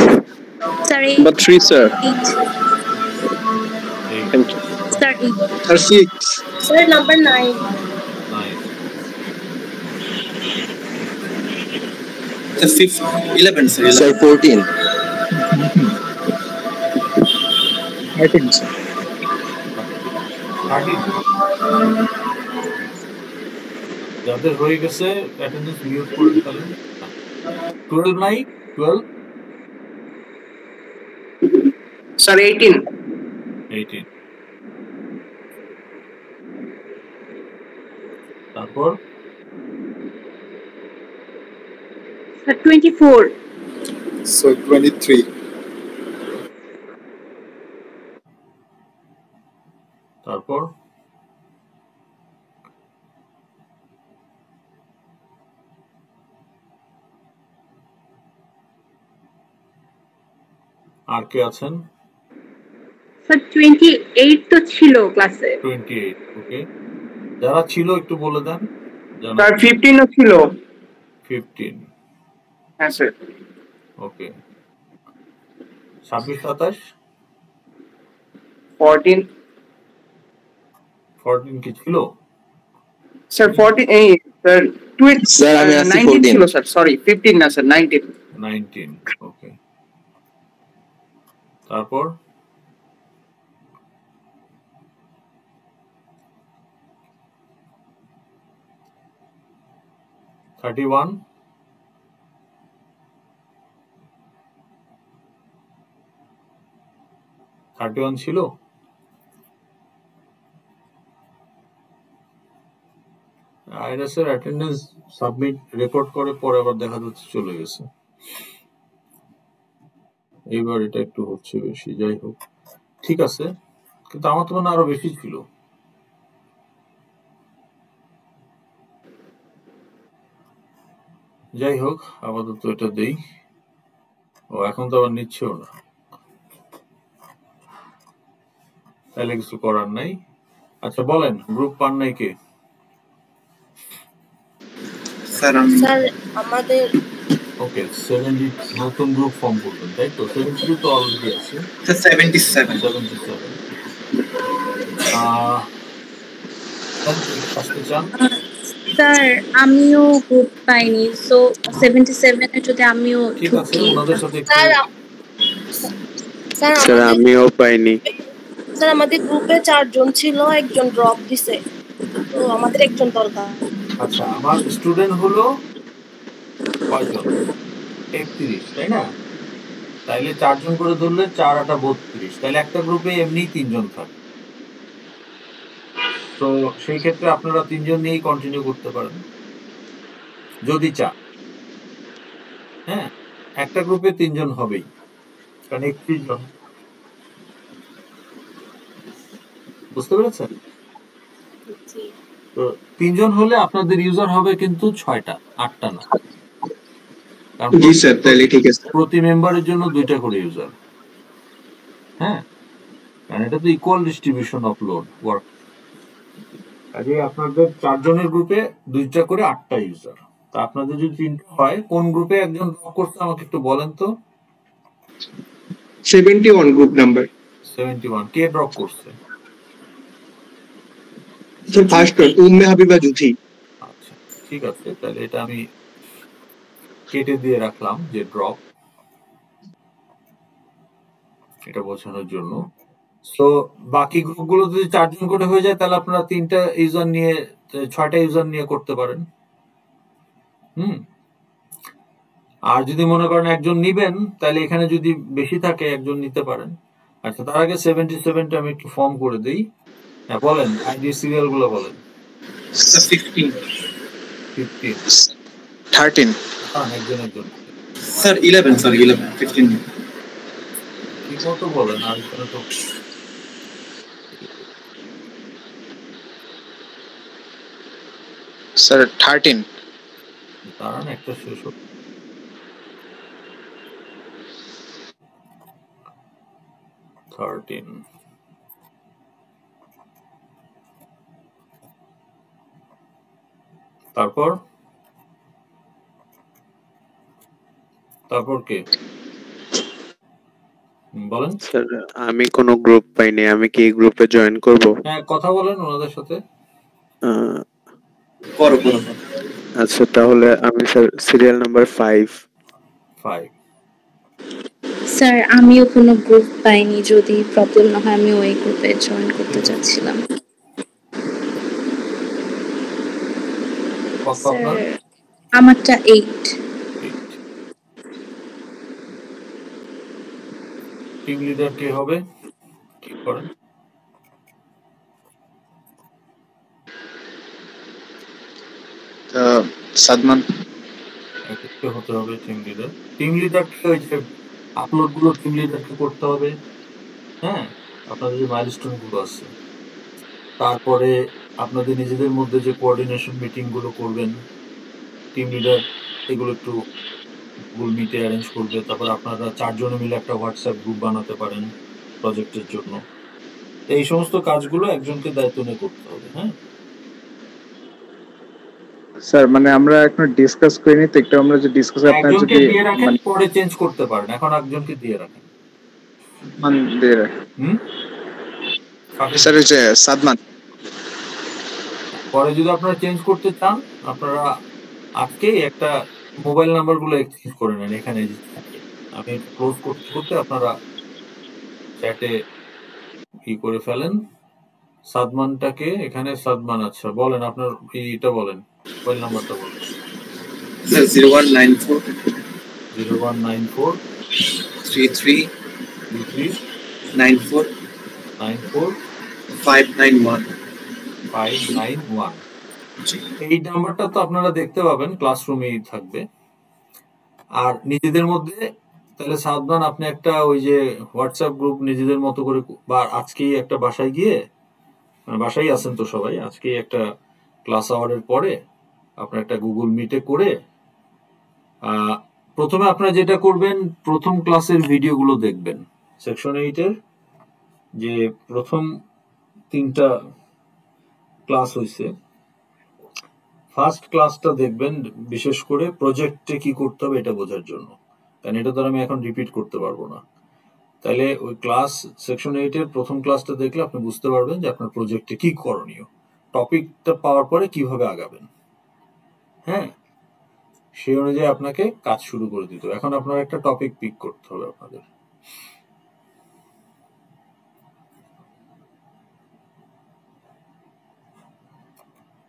sir number 3 sir 8 thank you sir 8 sir 6 sir number 9 sir 11 sir. Sir 14 I think sir 13 যাদের হয়ে গেছে অ্যাটেন্ডেন্স মিউট করে ফেলেন। 12 নাই 12 স্যার 18 তারপর স্যার 24 So 23 তারপর আর কে আছেন? স্যার 28 তো ছিল ক্লাসে। 28 ওকে, যারা ছিল একটু বলে দেন। স্যার 15 ও ছিল। 15 হ্যাঁ স্যার ওকে। 26 27 14 14 কি ছিল? স্যার 14 এই স্যার স্যার আমি আছি 19 ছিল 14 স্যার সরি 15 না স্যার 19 ওকে। তারপর 31 31 ছিল। এটা স্যার অ্যাটেন্ডেন্স সাবমিট রেকর্ড করে পরে আবার দেখা যাচ্ছে চলে গেছে। এইবার এটা একটু হচ্ছে বেশি, যাই হোক ঠিক আছে, কিন্তু আমার তো মনে হয় আরো বেশি ছিল। যাই হোক আপাতত এটা দেই। ও এখন তো আবার নিচ্ছেও না, তাহলে কিছু করার নাই। আচ্ছা বলেন, গ্রুপ পান নাই কে? স্যার স্যার আমাদের ওকে 70 নতুন গ্রুপ ফর্ম করবেন তাই তো 72 তো অলরেডি আছে স্যার 77 77 আসতে চান স্যার আমিও গ্রুপ পাইনি, সো 77 এ যদি আমিও ঠিক আছে ঢুকি। ওনাদের সাথে একটু স্যার আমিও পাইনি। স্যার আমাদের গ্রুপে 4 জন ছিল, একজন ড্রপ দিছে, তো আমাদের একজন দরকার। আচ্ছা আমার স্টুডেন্ট হলো কয়জন 31 তাই না, তাইলে 4 জন করে ধরলে 4 8 32, তাহলে একটা গ্রুপে এমনিই 3 জন থাকে, তো সেই ক্ষেত্রে আপনারা 3 জন নিয়েই কন্টিনিউ করতে পারেন যদি চান। হ্যাঁ একটা গ্রুপে 3 জন হবেই, কারণ 31 জন, বুঝতে পেরেছেন? তো 3 জন হলে আপনাদের ইউজার হবে কিন্তু 6টা 8টা না, কারণ জি স্যার, তাহলে ঠিক আছে। প্রতি মেম্বারের জন্য 2টা করে ইউজার। হ্যাঁ কারণ এটা তো equal distribution of load work, কাজে আপনাদের 4 জনের গ্রুপে 2টা করে 8টা ইউজার। তা আপনাদের যদি 3টা হয়, কোন গ্রুপে একজন ড্রপ করছে আমাকে একটু বলেন তো। 71 গ্রুপ নাম্বার। 71 কে ড্রপ করছে? ফার্স্ট উম্মে হাবিবা জুথি। আচ্ছা ঠিক আছে, তাহলে এটা আমি কেটে দিয়ে রাখলাম যে ড্রপ, এটা বোঝানোর জন্য। সো বাকি গ্রুপগুলো যদি 4 জন করে হয়ে যায়, তাহলে আপনারা 3টা ইউজার নিয়ে 6টা ইউজার নিয়ে করতে পারেন। আর যদি মনে করেন একজন নিবেন, তাহলে এখানে যদি বেশি থাকে একজন নিতে পারেন। আচ্ছা তার আগে 77টা আমি একটু ফর্ম করে দেই। হ্যাঁ বলেন, আইডি সিরিয়াল গুলো বলেন। 15 13 হ্যাঁ একজন একজন স্যার 11 স্যার 11 15 ঠিক মতো বলেন, আর এখানে তো স্যার 13 দাঁড়ান একটা শেষ হোক। তারপর তারপর কে বলেন? স্যার আমি কোনো গ্রুপ পাইনি, আমি কি এই গ্রুপে জয়েন করব? হ্যাঁ কথা বলেন ওনাদের সাথে। করো। আচ্ছা তাহলে আমি স্যার সিরিয়াল নাম্বার 5। স্যার আমিও কোনো গ্রুপ পাইনি, যদি প্রবলেম না হয় আমি ওই গ্রুপে জয়েন করতে চাচ্ছিলাম। স্যার আমারটা 8। টিম লিডার কে হবে, কি করেন? সাদমান একটু হতে হবে টিম লিডার। টিম লিডারকে ওই যে আপলোড গুলো টিম লিডারকে করতে হবে। হ্যাঁ আপনাদের যে মাইলস্টোন গুলো আছে, তারপরে আপনাদের নিজেদের মধ্যে যে কোঅর্ডিনেশন মিটিং গুলো করবেন, টিম লিডার এগুলো একটু গুগল মিটে অ্যারেঞ্জ করবে। তারপর আপনারা 4 জনে মিলে একটা হোয়াটসঅ্যাপ গ্রুপ বানাতে পারেন প্রজেক্টের জন্য। এই সমস্ত কাজগুলো একজনকে দায়িত্ব নিয়ে করতে হবে। হ্যাঁ স্যার মানে আমরা এখন ডিসকাস করিনি তো, একটু আমরা যে ডিসকাস আপনার একজনকে যদি দিয়ে রাখেন, পরে চেঞ্জ করতে পারেন, এখন একজনকে দিয়ে রাখেন। দিয়ে রাখেন। স্যার এই যে সাদমান, পরে যদি আপনারা চেঞ্জ করতে চান, আপনারা আজকেই একটা মোবাইল নাম্বার গুলো এক্সচেঞ্জ করে নেন এখানে। আমি ক্লোজ করতে করতে আপনারা চ্যাটে কি করে ফেলেন সাদমানটাকে। এখানে সাদমান, আচ্ছা বলেন আপনার এটা বলেন, মোবাইল নাম্বারটা বলেন। 0194 33 94 591। এই নাম্বারটা তো আপনারা দেখতে পাবেন, ক্লাসরুমেই থাকবে। আর নিজেদের মধ্যে তাহলে সাদমান আপনি একটা ওই যে হোয়াটসঅ্যাপ গ্রুপ নিজেদের মতো করে, বা আজকেই একটা বাসায় গিয়ে, বাসায় আছেন তো সবাই, আজকে একটা ক্লাস আওয়ারের পরে আপনার একটা গুগল মিটে করে প্রথমে আপনারা যেটা করবেন, প্রথম ক্লাসের ভিডিওগুলো দেখবেন। সেকশন 8-এর যে প্রথম 3টা ক্লাস হয়েছে, ফার্স্ট ক্লাসটা দেখবেন বিশেষ করে প্রজেক্টে কি করতে হবে এটা বোঝার জন্য, কারণ এটা তো আমি এখন রিপিট করতে পারবো না। তাহলে ওই ক্লাস সেকশন 8 এর প্রথম ক্লাসটা দেখলে আপনি বুঝতে পারবেন যে আপনার প্রজেক্টে কি করণীয়, টপিকটা পাওয়ার পরে কিভাবে আগাবেন। হ্যাঁ, সেই অনুযায়ী আপনাকে কাজ শুরু করে দিতে হবে। এখন আপনার একটা টপিক পিক করতে হবে আপনাদের।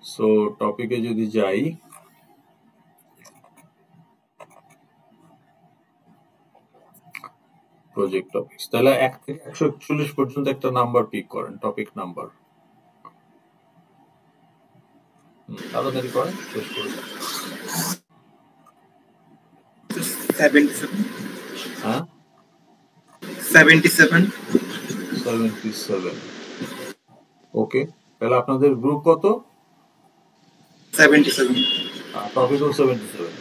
সো টপিকে যদি যাই, প্রজেক্ট টপিকস, তাহলে 1 থেকে 141 পর্যন্ত একটা নাম্বার পিক করেন, টপিক নাম্বার। তাড়াতাড়ি করেন, শেষ করে দেন। 77 হ্যাঁ 77 77। ওকে, তাহলে আপনাদের গ্রুপ কত? 77 টপিকও 77।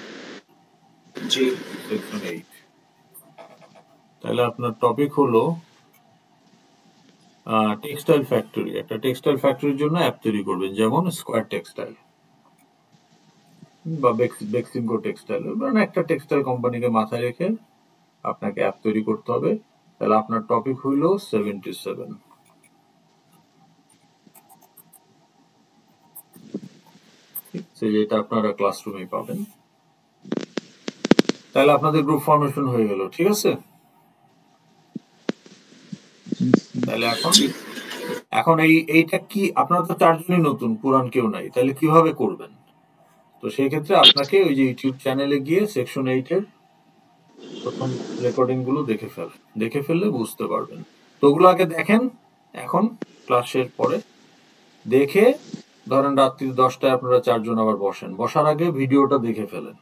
জি সেকশন 8। তাহলে আপনার টপিক হলো টেক্সটাইল ফ্যাক্টরি। একটা টেক্সটাইল ফ্যাক্টরির জন্য অ্যাপ তৈরি করবেন, যেমন স্কয়ার টেক্সটাইল বা বেক্সিমকো টেক্সটাইল, মানে একটা টেক্সটাইল কোম্পানিকে মাথায় রেখে আপনাকে অ্যাপ তৈরি করতে হবে। তাহলে আপনার টপিক হইল 77। যেটা আপনারা ক্লাসরুমে পাবেন। তাহলে আপনাদের গ্রুপ ফরমেশন হয়ে গেল, ঠিক আছে? তাহলে এখন এইটা কি, আপনারা তো 4 জনই নতুন, পুরান কেউ নাই, তাহলে কিভাবে করবেন? তো সেই ক্ষেত্রে আপনাকে ওই যে ইউটিউব চ্যানেলে গিয়ে সেকশন 8 এর প্রথম রেকর্ডিং গুলো দেখে ফেললে বুঝতে পারবেন। তো ওগুলো আগে দেখেন, এখন ক্লাসের পরে দেখে, ধরেন রাত্রি 10টায় আপনারা 4 জন আবার বসার আগে ভিডিওটা দেখে ফেলেন,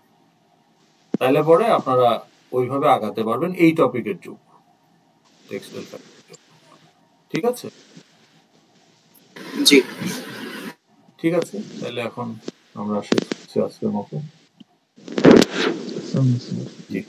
তাহলে পরে আপনারা ওইভাবে আগাতে পারবেন এই টপিকের যুগ, টেক্সটাইল ফ্যাক্টরি। ঠিক আছে? জি ঠিক আছে, তাহলে এখন আমরা শেষ করছি আজকের মতো। জি।